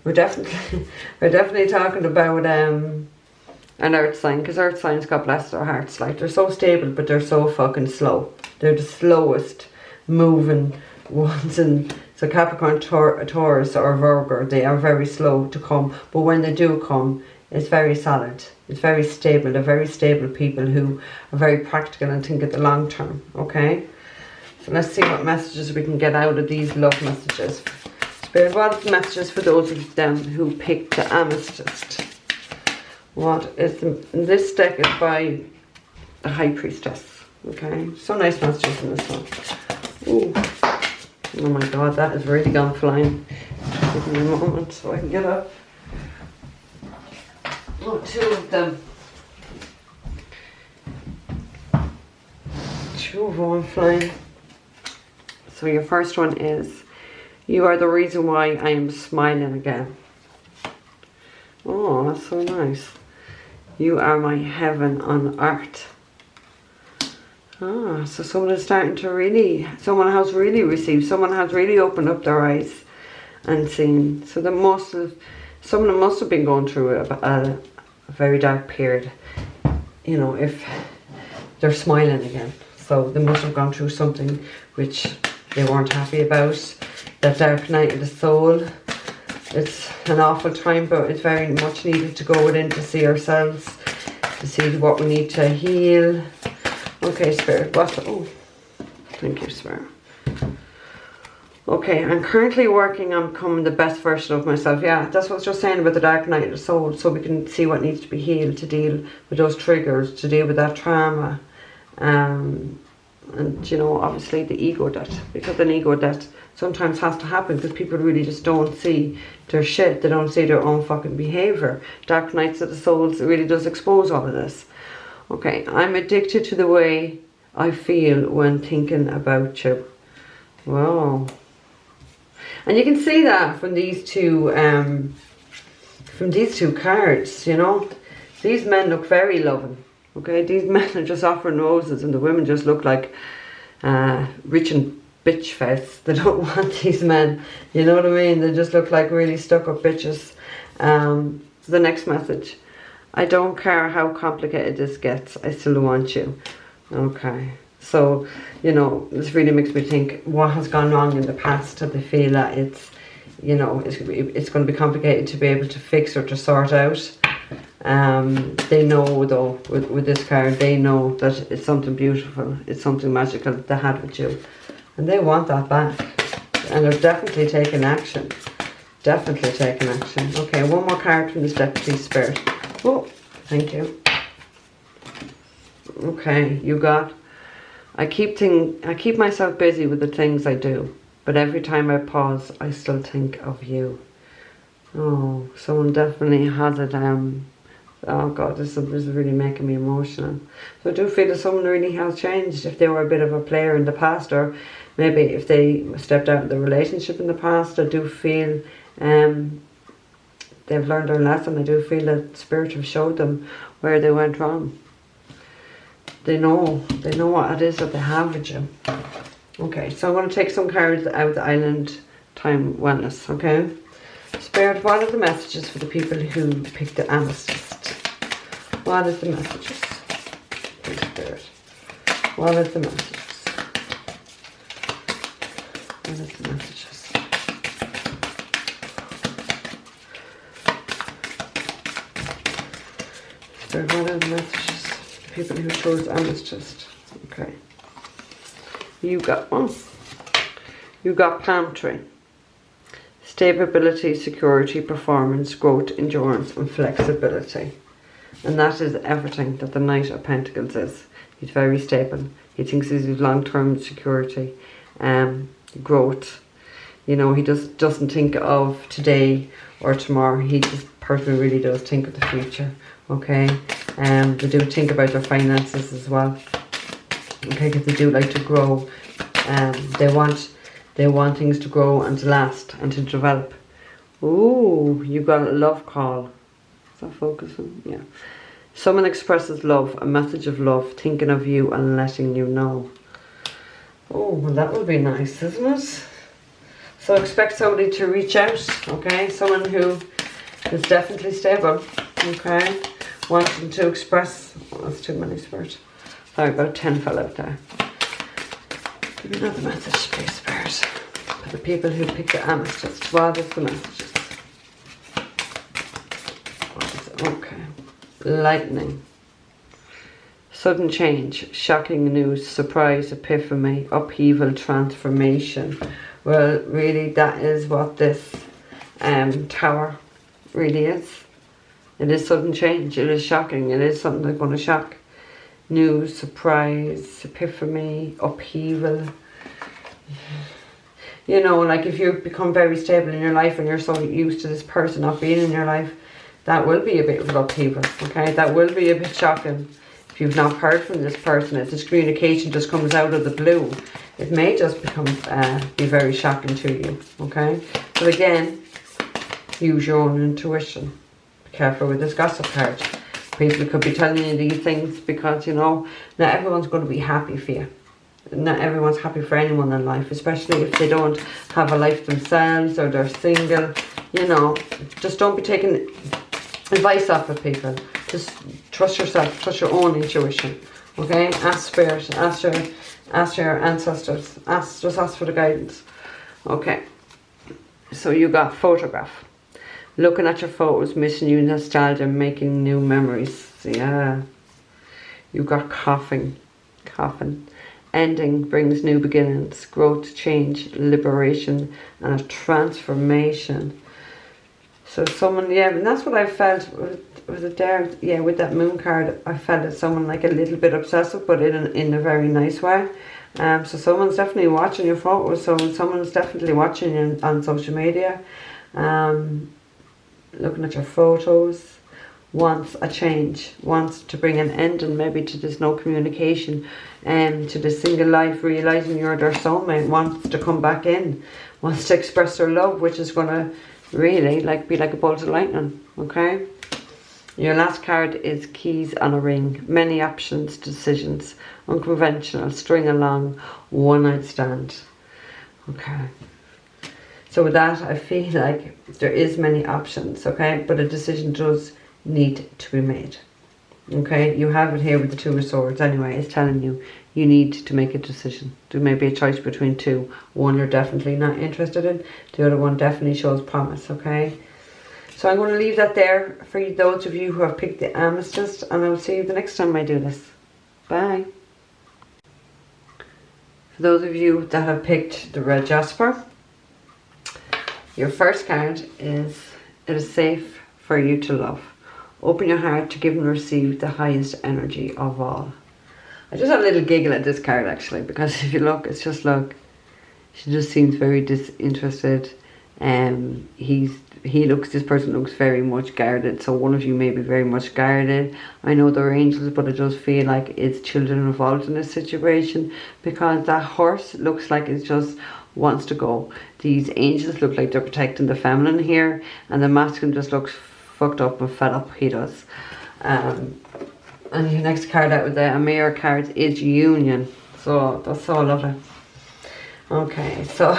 we're definitely talking about an earth sign, because earth signs, God bless their hearts, like they're so stable but they're so fucking slow. They're the slowest moving ones, and so Capricorn, Taurus or Virgo, they are very slow to come, but when they do come, it's very solid, it's very stable. They're very stable people who are very practical and think of the long term, okay? So let's see what messages we can get out of these love messages. Spirit, what are the messages for those of them who picked the Amethyst? What is this deck is by the High Priestess. Okay, so nice messages in this one. Ooh. Oh my god, that has really gone flying. Give me a moment so I can get up. Oh, two of them. Two of them flying. So your first one is, you are the reason why I am smiling again. Oh, that's so nice. You are my heaven on earth. Ah, so someone is starting to really, someone has really received, someone has really opened up their eyes and seen. So someone must have been going through a very dark period, you know, if they're smiling again. So they must have gone through something which they weren't happy about. That dark night of the soul. It's an awful time, but it's very much needed to go within to see ourselves, to see what we need to heal. Okay, Spirit, oh, thank you, Spirit. Okay, I'm currently working on becoming the best version of myself. Yeah, that's what I was just saying about the dark night of the soul, so we can see what needs to be healed to deal with those triggers, to deal with that trauma. And, you know, obviously the ego death, because an ego death sometimes has to happen because people really just don't see their shit. They don't see their own fucking behaviour. Dark nights of the souls, it really does expose all of this. Okay, I'm addicted to the way I feel when thinking about you. Wow. And you can see that from these two cards, you know. These men look very loving. Okay, these men are just offering roses, and the women just look like rich and bitch face. They don't want these men, you know what I mean? They just look like really stuck up bitches. So the next message: I don't care how complicated this gets, I still want you. Okay, so you know, this really makes me think what has gone wrong in the past that they feel that it's, you know, it's going to be complicated to be able to fix or to sort out. They know though, with this card, they know that it's something beautiful, it's something magical that they had with you, and they want that back, and they're definitely taking action. Definitely taking action. Okay, one more card from this deck, please, Spirit. Oh, thank you. Okay, you got, I keep myself busy with the things I do, but every time I pause, I still think of you. Oh, someone definitely has it. Oh God, this is really making me emotional. So I do feel that someone really has changed. If they were a bit of a player in the past, or maybe if they stepped out of the relationship in the past, I do feel they've learned their lesson. I do feel that Spirit have showed them where they went wrong. They know what it is that they have with you. Okay, so I'm going to take some cards out of the Island Time Wellness, okay? Spirit, what are the messages for the people who picked the Amethyst? What is the messages? Please, Spirit. What is the messages? What is the messages? Spirit, what are the messages? People who chose Amethyst. Okay. You got one. You got palm tree. Stability, security, performance, growth, endurance, and flexibility. And that is everything that the Knight of Pentacles is. He's very stable. He thinks he's long-term security, growth. You know, he doesn't think of today or tomorrow. He just personally really does think of the future. Okay, they do think about their finances as well. Okay, because they do like to grow. They want things to grow and to last and to develop. Ooh, you got a love call. Is that focusing? Yeah. Someone expresses love, a message of love, thinking of you and letting you know. Oh, well, that would be nice, isn't it? So expect somebody to reach out. Okay, someone who is definitely stable. Okay. Wanting to express, oh, that's too many, Spirit. Sorry, about 10 fell out there. Give me another message, please, Spirit. For the people who pick the Amethyst, what is the messages? What is it? Okay. Lightning. Sudden change, shocking news, surprise, epiphany, upheaval, transformation. Well, really, that is what this tower really is. It is sudden change. It is shocking. It is something that's going to shock. News, surprise, epiphany, upheaval. You know, like if you become very stable in your life and you're so used to this person not being in your life, that will be a bit of an upheaval, okay? That will be a bit shocking. If you've not heard from this person, if this communication just comes out of the blue, it may just be very shocking to you, okay? But again, use your own intuition. Careful with this gossip card. People could be telling you these things because, you know, not everyone's going to be happy for you. Not everyone's happy for anyone in life, especially if they don't have a life themselves or they're single. You know, just don't be taking advice off of people. Just trust yourself, trust your own intuition. Okay? Ask Spirit, ask your ancestors, just ask for the guidance. Okay. So you got photograph. Looking at your photos, missing you, nostalgia, making new memories. Yeah. You got coughing. Ending brings new beginnings, growth, change, liberation, and a transformation. So someone, yeah, and that's what I felt. Was it there? Yeah, with that moon card, I felt it someone like a little bit obsessive, but in a very nice way. So someone's definitely watching your photos. So someone's definitely watching you on social media. Looking at your photos. wants a change, wants to bring an end and maybe to this no communication and to this single life, realizing you're their soulmate, wants to come back in, wants to express their love, which is going to really like be like a bolt of lightning. Okay, your last card is keys on a ring, many options, decisions, unconventional, string along, one night stand. Okay, so with that, I feel like there is many options, okay, but a decision does need to be made. Okay, you have it here with the Two of Swords anyway. It's telling you you need to make a decision. There may be a choice between two. One you're definitely not interested in, the other one definitely shows promise. Okay, so I'm going to leave that there for those of you who have picked the Amethyst, and I'll see you the next time I do this. Bye. For those of you that have picked the red jasper, your first card is, it is safe for you to love. Open your heart to give and receive the highest energy of all. I just have a little giggle at this card actually, because if you look, it's just like, she just seems very disinterested. This person looks very much guarded, so one of you may be very much guarded. I know they're angels, but it does feel like it's children involved in this situation, because that horse looks like it just wants to go. These angels look like they're protecting the feminine here, and the masculine just looks fucked up and fed up. He does. And your next card out with the Amira cards is union. So that's so lovely. Okay, so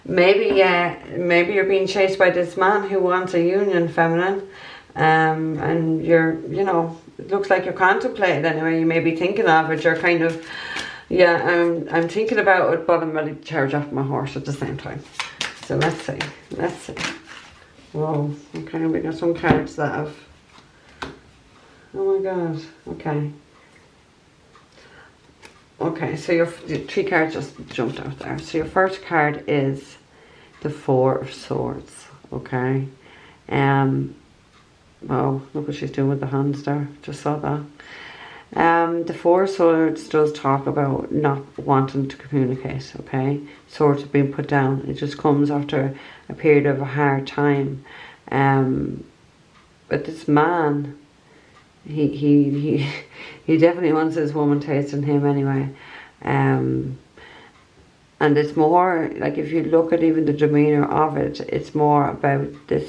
maybe you're being chased by this man who wants a union, feminine, and you're, you know, it looks like you're contemplating anyway. You may be thinking of it. You're kind of, yeah, I'm thinking about it, but I'm ready to charge off my horse at the same time. So let's see. Whoa, okay, we got some cards that have, oh my god, okay. Okay, so your three cards just jumped out there. So your first card is the Four of Swords, okay. Oh, look what she's doing with the hands there, just saw that. The Four of Swords does talk about not wanting to communicate, okay. Swords have been put down. It just comes after a period of a hard time. But this man, he definitely wants this woman tasting him anyway. And it's more like, if you look at even the demeanor of it, it's more about this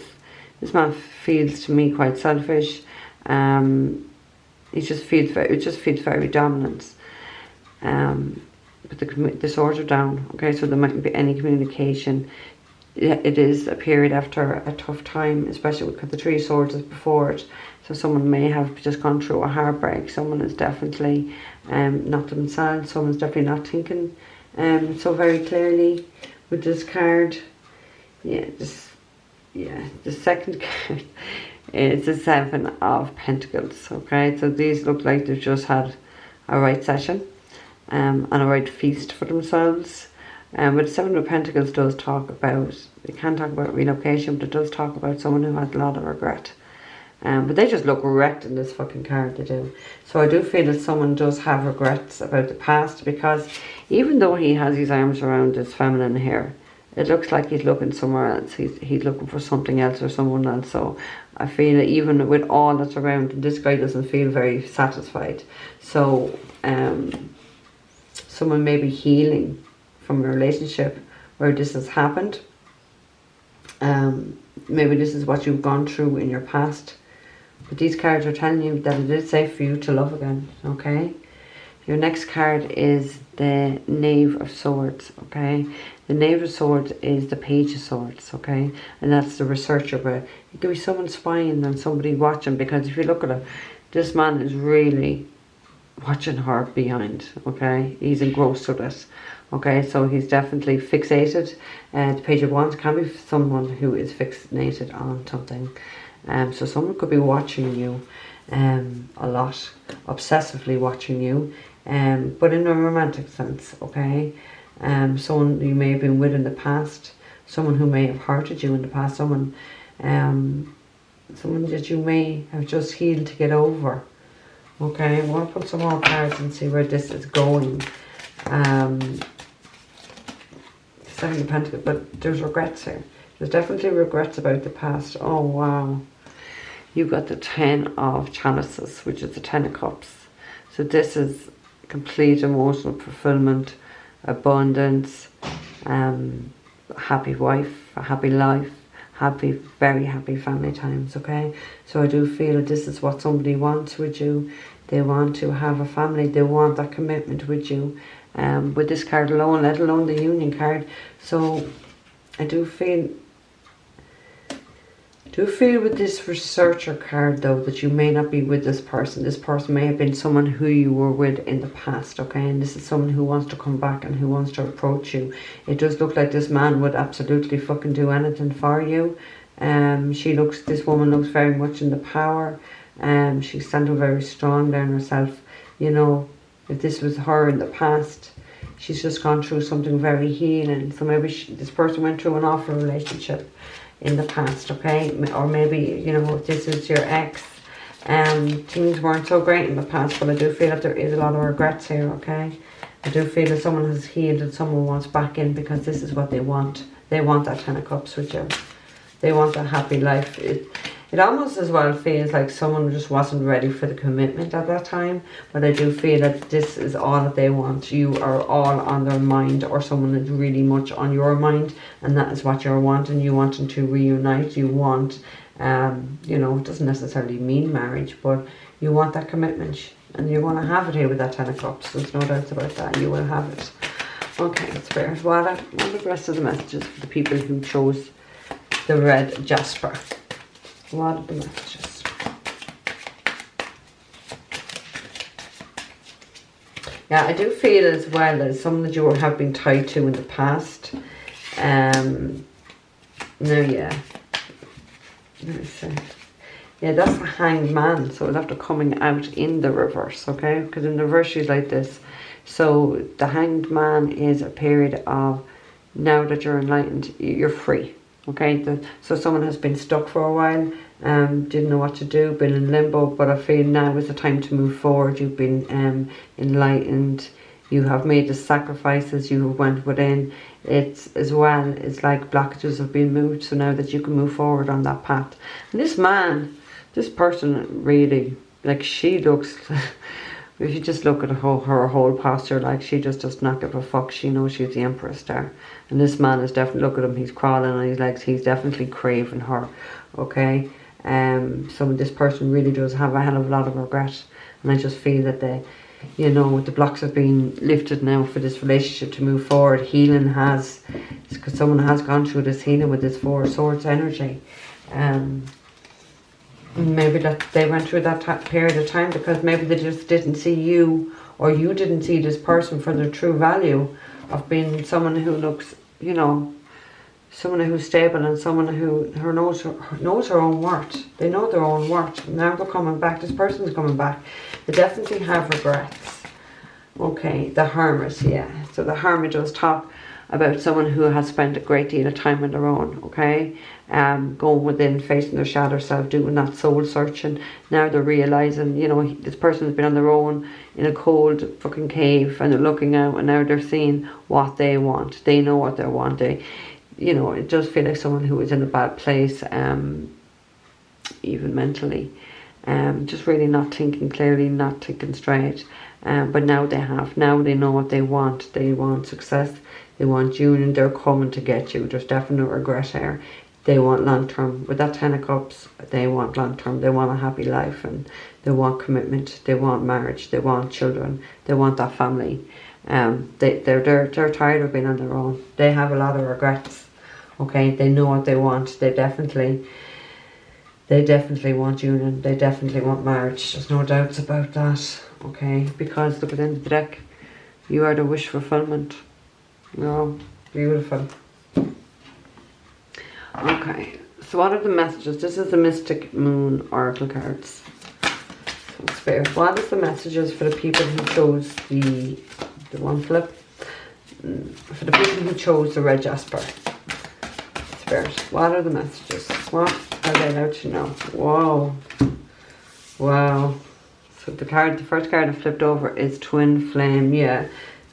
man feels to me quite selfish. It just feels very dominant. But the swords are down, okay, so there mightn't be any communication. It is a period after a tough time, especially because the Three of Swords is before it. So someone may have just gone through a heartbreak. Someone is definitely not themselves. Someone's definitely not thinking so very clearly with this card. The second card is the Seven of Pentacles. Okay, so these look like they've just had a right session and a right feast for themselves. But the Seven of Pentacles does talk about, it can talk about relocation, but it does talk about someone who has a lot of regret. But they just look wrecked in this fucking card, they do. So I do feel that someone does have regrets about the past, because even though he has his arms around this feminine here, it looks like he's looking somewhere else. He's looking for something else or someone else. So I feel that even with all that's around, this guy doesn't feel very satisfied. So someone may be healing from a relationship where this has happened. Maybe this is what you've gone through in your past, but these cards are telling you that it is safe for you to love again. Okay, your next card is the Knave of Swords. Okay, the Knave of Swords is the Page of Swords. Okay, and that's the researcher, but it could be someone spying and somebody watching, because if you look at it, this man is really watching her behind. Okay, he's engrossed with it. Okay, so he's definitely fixated. The Page of Wands can be someone who is fixated on something. So someone could be watching you a lot, obsessively watching you, but in a romantic sense, okay? Someone you may have been with in the past, someone who may have hurted you in the past, someone that you may have just healed to get over. Okay, I want to put some more cards and see where this is going. Seven of Pentacles, but there's regrets here. There's definitely regrets about the past. Oh wow. you got the 10 of chalices, which is the 10 of cups. So this is complete emotional fulfillment, abundance, happy wife, a happy life, happy, very happy family times, okay? So I do feel that this is what somebody wants with you. They want to have a family. They want that commitment with you. With this card alone, let alone the union card. So I do feel with this researcher card though that you may not be with this person. This person may have been someone who you were with in the past, okay? And this is someone who wants to come back and who wants to approach you. It does look like this man would absolutely fucking do anything for you. This woman looks very much in the power. She's standing very strong there in herself. You know, if this was her in the past, she's just gone through something very healing. So maybe this person went through an awful relationship in the past, okay? Or maybe, you know, if this is your ex, things weren't so great in the past, but I do feel that there is a lot of regrets here, okay? I do feel that someone has healed and someone wants back in because this is what they want. They want that 10 of cups with you. They want a happy life. It almost as well feels like someone just wasn't ready for the commitment at that time, but I do feel that this is all that they want. You are all on their mind, or someone is really much on your mind, and that is what you're wanting. You want them to reunite. You want, you know, it doesn't necessarily mean marriage, but you want that commitment, and you want to have it here with that 10 of cups. There's no doubts about that. You will have it. Okay, Spirit, what are the rest of the messages for the people who chose the red jasper? What are the messages? Yeah, I do feel as well as someone that you have been tied to in the past. No, yeah. Let me see. Yeah, that's the hanged man. So it's after coming out in the reverse, okay? Because in the reverse she's like this. So the hanged man is a period of, now that you're enlightened, you're free. Okay, so someone has been stuck for a while, didn't know what to do, been in limbo, but I feel now is the time to move forward. You've been enlightened, you have made the sacrifices, you went within. It's as well, it's like blockages have been moved, so now that you can move forward on that path. And this man, this person really, like, she looks, if you just look at her whole posture, like, she just does not give a fuck. She knows she's the Empress there. And this man is definitely, look at him, he's crawling on his legs. He's definitely craving her, okay? So this person really does have a hell of a lot of regret. And I just feel that you know, the blocks have been lifted now for this relationship to move forward. Healing has, because someone has gone through this healing with this 4 of Swords energy. Maybe that they went through that period of time because maybe they just didn't see you, or you didn't see this person for their true value of being someone who looks, you know, someone who's stable and someone who knows her own worth. They know their own worth. Now they're coming back. This person's coming back. They definitely have regrets. Okay, the Hermit, yeah. So the Hermit does talk about someone who has spent a great deal of time on their own, okay? Going within, facing their shadow self, doing that soul searching. Now they're realising, you know, this person has been on their own in a cold fucking cave, and they're looking out, and now they're seeing what they want. They know what they want. You know, it does feel like someone who is in a bad place, even mentally. Just really not thinking clearly, not thinking straight. But now they have. Now they know what they want. They want success. They want union. They're coming to get you. There's definite regret here. They want long term. With that 10 of cups, they want long term. They want a happy life, and they want commitment. They want marriage. They want children. They want that family. They're tired of being on their own. They have a lot of regrets. Okay, they know what they want. They definitely want union. They definitely want marriage. There's no doubts about that. Okay, because look at the end of the deck. You are the wish fulfillment. Oh, beautiful. Okay, so what are the messages? This is the Mystic Moon Oracle cards. So Spirit, what is the messages for the people who chose the one flip? For the people who chose the red jasper. Spirit, what are the messages? What are they allowed to know? Whoa. Wow. So the first card I flipped over is Twin Flame. Yeah,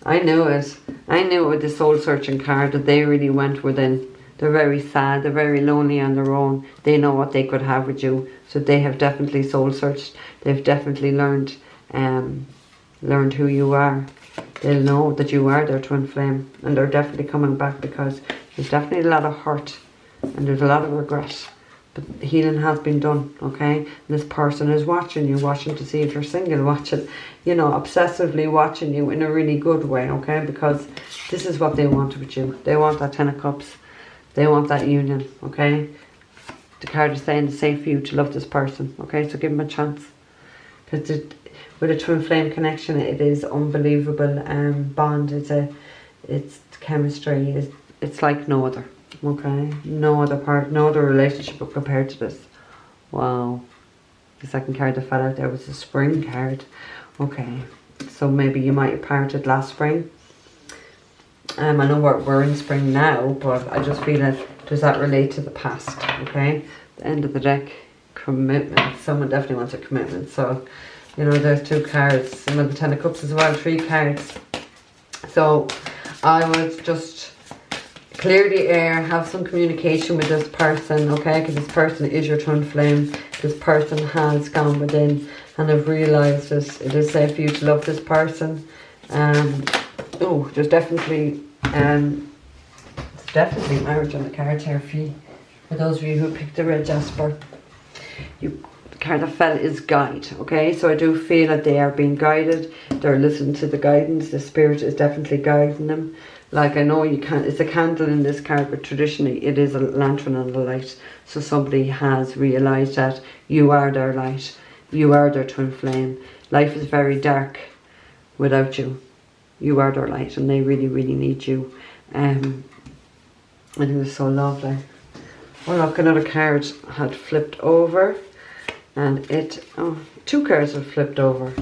I knew it. I knew it with the soul searching card that they really went within. They're very sad. They're very lonely on their own. They know what they could have with you. So they have definitely soul searched. They've definitely learned who you are. They'll know that you are their twin flame, and they're definitely coming back because there's definitely a lot of hurt and there's a lot of regret. But healing has been done, okay? And this person is watching you, watching to see if you're single, watching, you know, obsessively watching you in a really good way, okay? Because this is what they want with you. They want that 10 of cups. They want that union, okay? The card is saying it's safe for you to love this person, okay? So give them a chance. Because with a twin flame connection, it is unbelievable bond. It's chemistry. It's like no other. Okay, no other relationship compared to this. Wow. The second card that fell out there was the spring card. Okay, so maybe you might have parted last spring. I know we're in spring now, but I just feel that does that relate to the past? Okay, the end of the deck, commitment. Someone definitely wants a commitment. So, you know, there's 2 cards. Some of the 10 of cups as well, 3 cards. So I would just clear the air, have some communication with this person, okay? Because this person is your twin flame. This person has gone within and have realised that it is safe for you to love this person. Oh, there's definitely marriage on the card here for you. For those of you who picked the red jasper, the card that fell is guide, okay? So I do feel that they are being guided. They're listening to the guidance. The spirit is definitely guiding them. Like, I know you can't, it's a candle in this card, but traditionally it is a lantern and a light. So somebody has realised that you are their light. You are their twin flame. Life is very dark without you. You are their light, and they really, really need you. And it was so lovely. Oh look, another card had flipped over. And 2 cards have flipped over.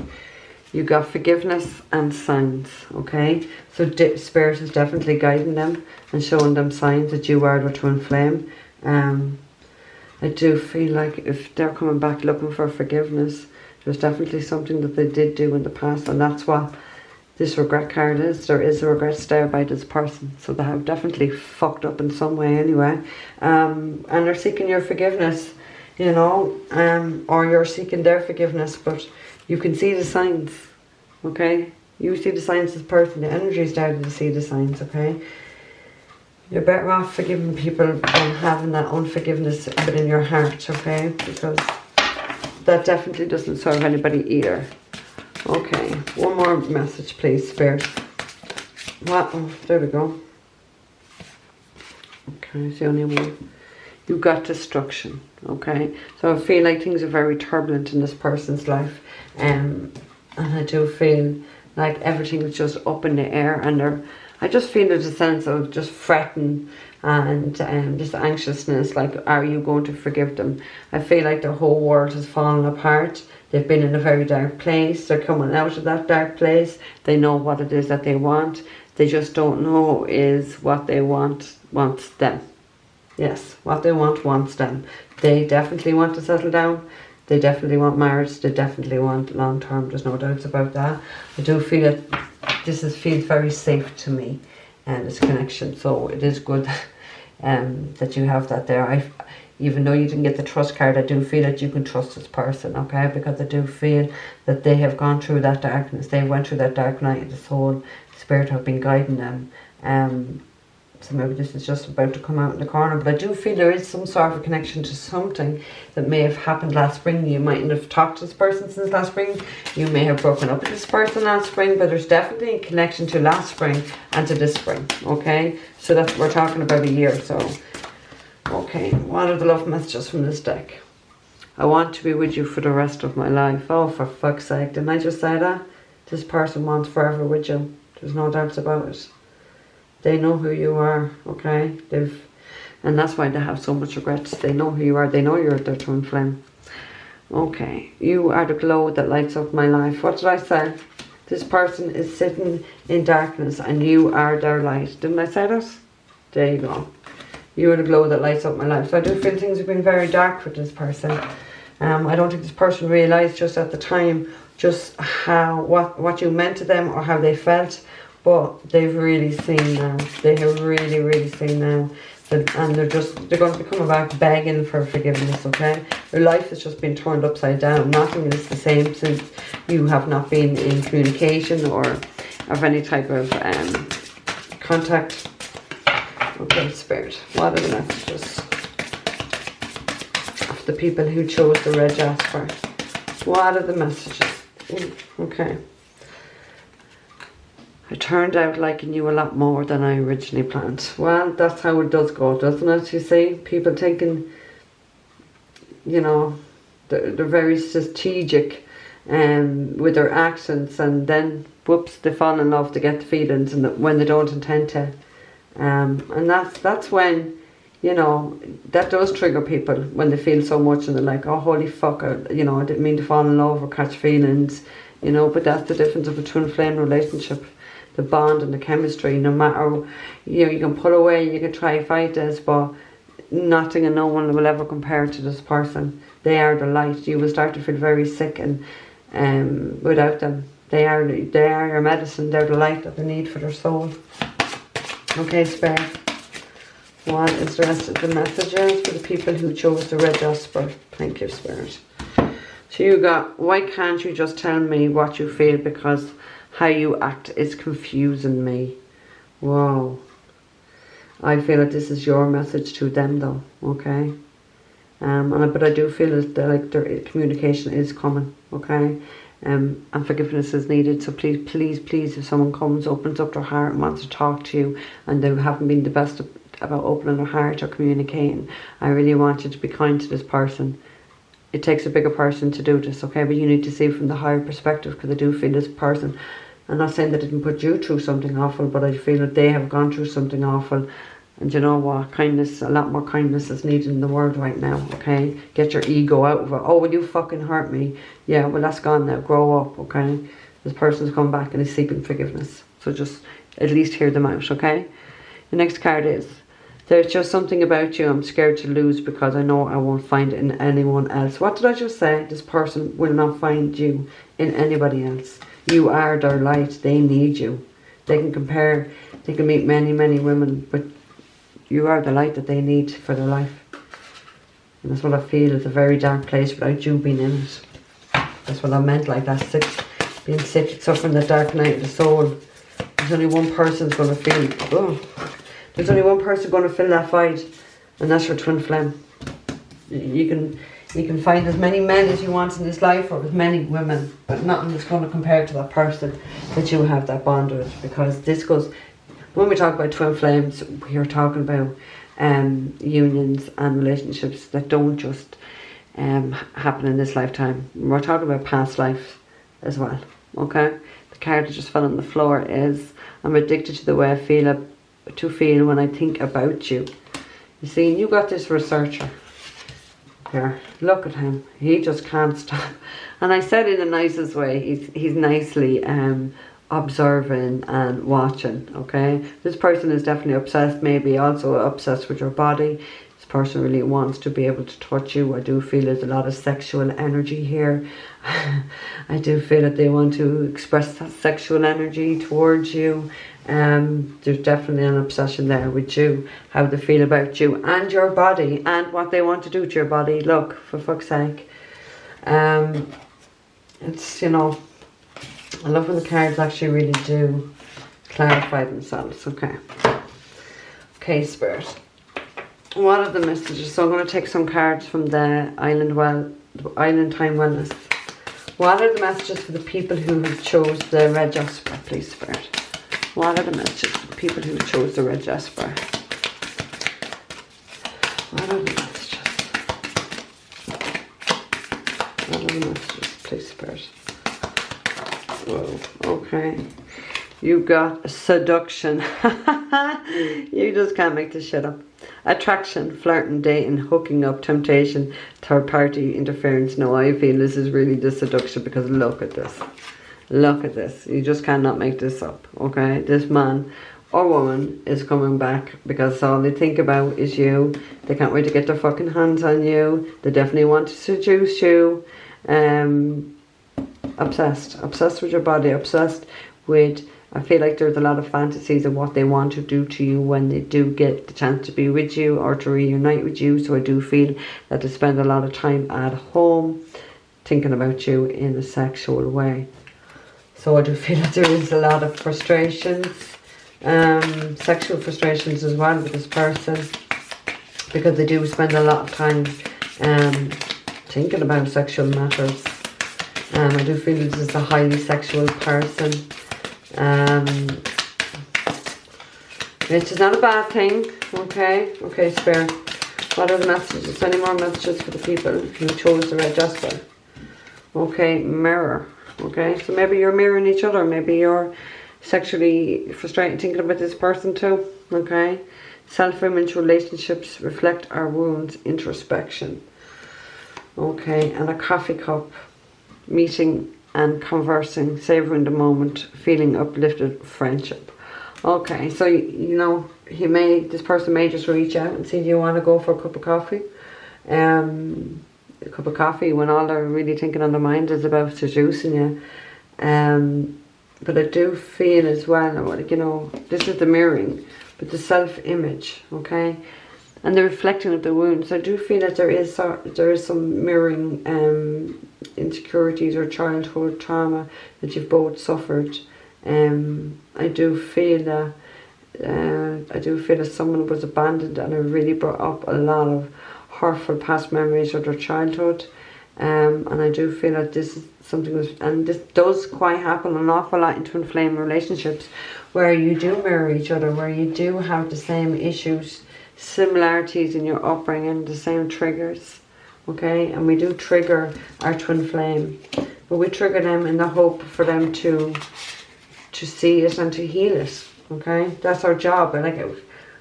You got forgiveness and signs, okay? So Spirit is definitely guiding them and showing them signs that you are their twin flame. I do feel like if they're coming back looking for forgiveness, there's definitely something that they did do in the past, and that's what this regret card is. There is a regret there by this person, so they have definitely fucked up in some way anyway. And they're seeking your forgiveness, you know, or you're seeking their forgiveness, but you can see the signs, okay? You see the signs as a person. The energy is starting to see the signs, okay? You're better off forgiving people than having that unforgiveness within your heart, okay? Because that definitely doesn't serve anybody either. Okay, one more message, please, Spirit. What? Oh, there we go. Okay, it's the only one. You got destruction, okay? So I feel like things are very turbulent in this person's life. And I do feel like everything is just up in the air, and I just feel there's a sense of just fretting and just anxiousness, like, are you going to forgive them? I feel like their whole world has fallen apart. They've been in a very dark place. They're coming out of that dark place. They know what it is that they want. They just don't know is what they want wants them. Yes, what they want wants them. They definitely want to settle down. They definitely want marriage. They definitely want long term. There's no doubts about that. I do feel that this feels very safe to me, and this connection. So it is good that you have that there. Even though you didn't get the trust card, I do feel that you can trust this person, okay? Because I do feel that they have gone through that darkness. They went through that dark night of the soul. Spirit have been guiding them. So maybe this is just about to come out in the corner, but I do feel there is some sort of a connection to something that may have happened last spring. You mightn't have talked to this person since last spring. You may have broken up with this person last spring, but there's definitely a connection to last spring and to this spring, okay? So that's, we're talking about a year, so. Okay, what are the love messages from this deck? I want to be with you for the rest of my life. Oh, for fuck's sake, didn't I just say that? This person wants forever with you. There's no doubts about it. They know who you are, okay? And that's why they have so much regrets. They know who you are. They know you're their twin flame. Okay, you are the glow that lights up my life. What did I say? This person is sitting in darkness and you are their light. Didn't I say that? There you go. You are the glow that lights up my life. So I do feel things have been very dark with this person. I don't think this person realised just at the time just how what you meant to them or how they felt. But they've really seen now. They have really, really seen now And they're going to be coming back begging for forgiveness, okay? Their life has just been turned upside down. Nothing is the same since you have not been in communication or of any type of contact. Okay, Spirit, what are the messages of the people who chose the red jasper? What are the messages? Okay. I turned out liking you a lot more than I originally planned. Well, that's how it does go, doesn't it? You see, people thinking, you know, they're very strategic with their actions, and then whoops, they fall in love to get the feelings, and when they don't intend to. And that's when, you know, that does trigger people when they feel so much and they're like, oh, holy fuck, I didn't mean to fall in love or catch feelings, you know. But that's the difference of a twin flame relationship. The bond and the chemistry, no matter, you know, you can pull away, you can try fight this, but nothing and no one will ever compare to this person. They are the light. You will start to feel very sick and without them. They are your medicine. They're the light that they need for their soul. Okay, Spirit. What is the rest of the messages for the people who chose the red jasper? Thank you, Spirit. So you got, why can't you just tell me what you feel, because how you act is confusing me. Whoa. I feel that this is your message to them though, okay? But I do feel that like their communication is coming, okay? And forgiveness is needed. So please, please, please, if someone comes, opens up their heart and wants to talk to you, and they haven't been the best about opening their heart or communicating, I really want you to be kind to this person. It takes a bigger person to do this, okay? But you need to see from the higher perspective, because I do feel this person, I'm not saying they didn't put you through something awful, but I feel that they have gone through something awful. And you know what? Kindness, a lot more kindness is needed in the world right now, okay? Get your ego out of it. Oh, will you fucking hurt me? Yeah, well, that's gone now. Grow up, okay? This person's come back and is seeking forgiveness. So just at least hear them out, okay? The next card is, there's just something about you I'm scared to lose, because I know I won't find it in anyone else. What did I just say? This person will not find you in anybody else. You are their light. They need you. They can compare, they can meet many, many women, but you are the light that they need for their life. And that's what I feel. It's a very dark place without you being in it. That's what I meant, like that sick, being sick, suffering the dark night of the soul. There's only one person's going to feel, there's only one person going to fill that void, and that's your twin flame. You can find as many men as you want in this life, or as many women, but nothing is going to compare to that person that you have that bond with. Because this goes, when we talk about twin flames, we are talking about unions and relationships that don't just happen in this lifetime. We're talking about past life as well, okay? The card that just fell on the floor is, I'm addicted to the way I feel when I think about you. You see, you got this researcher here. Look at him. He just can't stop. And I said in the nicest way, he's nicely observing and watching, okay? This person is definitely obsessed, maybe also obsessed with your body. This person really wants to be able to touch you. I do feel there's a lot of sexual energy here. I do feel that they want to express that sexual energy towards you. There's definitely an obsession there with you, how they feel about you and your body, and what they want to do to your body. Look, for fuck's sake. It's, you know, I love when the cards actually really do clarify themselves. Okay. Okay, Spirit. What are the messages? So I'm going to take some cards from the Island Time Wellness. What are the messages for the people who chose the red jasper, please, Spirit? What are the messages for the people who chose the red jasper? What are the messages? What are the messages, please, Spirit? Whoa, okay. You got seduction. You just can't make this shit up. Attraction, flirting, dating, hooking up, temptation, third party interference. No, I feel this is really the seduction, because look at this. Look at this. You just cannot make this up, okay? This man or woman is coming back because all they think about is you. They can't wait to get their fucking hands on you. They definitely want to seduce you. Obsessed with your body, obsessed with I feel like there's a lot of fantasies of what they want to do to you when they do get the chance to be with you or to reunite with you. So I do feel that they spend a lot of time at home thinking about you in a sexual way. So I do feel that there is a lot of frustrations, sexual frustrations as well with this person, because they do spend a lot of time thinking about sexual matters. I do feel this is a highly sexual person, which is not a bad thing. Okay, Spirit. What are the messages? Any more messages for the people who chose the red jasper? Okay, mirror. Okay, so maybe you're mirroring each other. Maybe you're sexually frustrated thinking about this person too. Okay, self-image, relationships, reflect our wounds, introspection. Okay, and a coffee cup, meeting and conversing, savouring the moment, feeling uplifted, friendship. Okay, so you know, this person may just reach out and say, do you want to go for a cup of coffee? A cup of coffee when all they're really thinking on their mind is about seducing you. But I do feel as well, like, you know, this is the mirroring, but the self-image, okay, and the reflecting of the wounds. I do feel that there is some mirroring insecurities or childhood trauma that you've both suffered. I do feel that someone was abandoned and it really brought up a lot of hurtful past memories of their childhood, and I do feel that this is something and this does quite happen an awful lot in twin flame relationships, where you do mirror each other, where you do have the same issues, similarities in your upbringing, the same triggers. Okay, and we do trigger our twin flame, but we trigger them in the hope for them to see it and to heal it. Okay, that's our job. And like,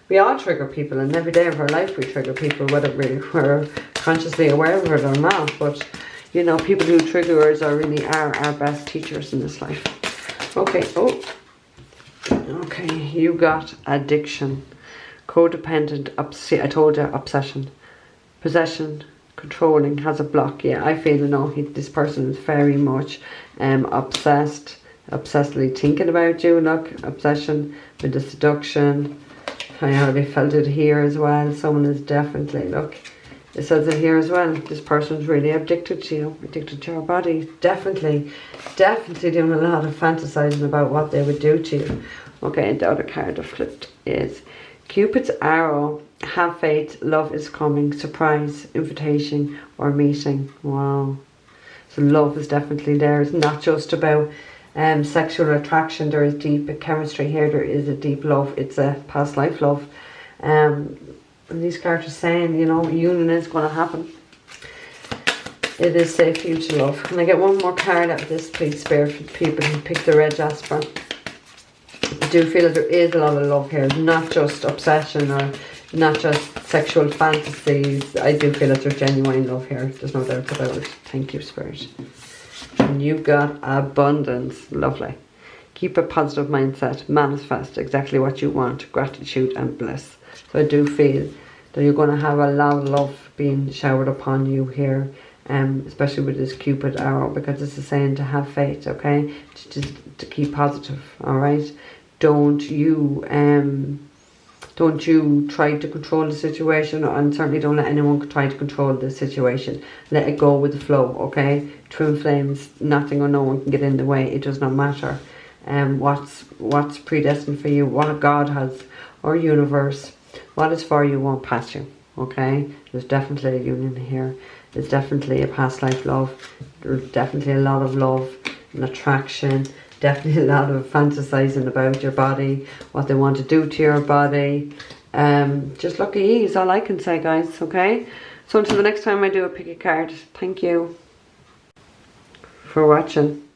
we all trigger people, and every day of our life we trigger people, whether we're consciously aware of it or not. But you know, people who trigger us are really our best teachers in this life. Okay, okay, you got addiction, codependent, I told you, obsession, possession, controlling, has a block. Yeah, I feel, you know, this person is very much obsessively thinking about you. Look, obsession with the seduction. I already felt it here as well. Someone is definitely, look, it says it here as well. This person's really addicted to you, addicted to your body. Definitely doing a lot of fantasizing about what they would do to you. Okay, and the other card I've flipped is Cupid's arrow. Have faith, love is coming, surprise, invitation, or meeting. Wow. So love is definitely there. It's not just about sexual attraction. There is deep chemistry here. There is a deep love. It's a past life love. And these cards are saying, you know, union is going to happen. It is safe for you to love. Can I get one more card out of this, please, Spirit, for the people who picked the red jasper? I do feel that there is a lot of love here, not just obsession or not just sexual fantasies. I do feel that there's genuine love here. There's no doubt about it. Thank you, Spirit. And you got abundance. Lovely. Keep a positive mindset. Manifest exactly what you want. Gratitude and bliss. So I do feel that you're going to have a lot of love being showered upon you here, especially with this Cupid arrow, because it's saying to have faith, okay? To keep positive, all right? Don't you try to control the situation, and certainly don't let anyone try to control the situation. Let it go with the flow, okay? Twin flames, nothing or no one can get in the way. It does not matter. What's predestined for you, what God has, or universe, what is for you won't pass you, okay? There's definitely a union here. There's definitely a past life love. There's definitely a lot of love and attraction. Definitely a lot of fantasizing about your body, what they want to do to your body. Just lucky is all I can say, guys, okay? So until the next time I do a pick a card, thank you for watching.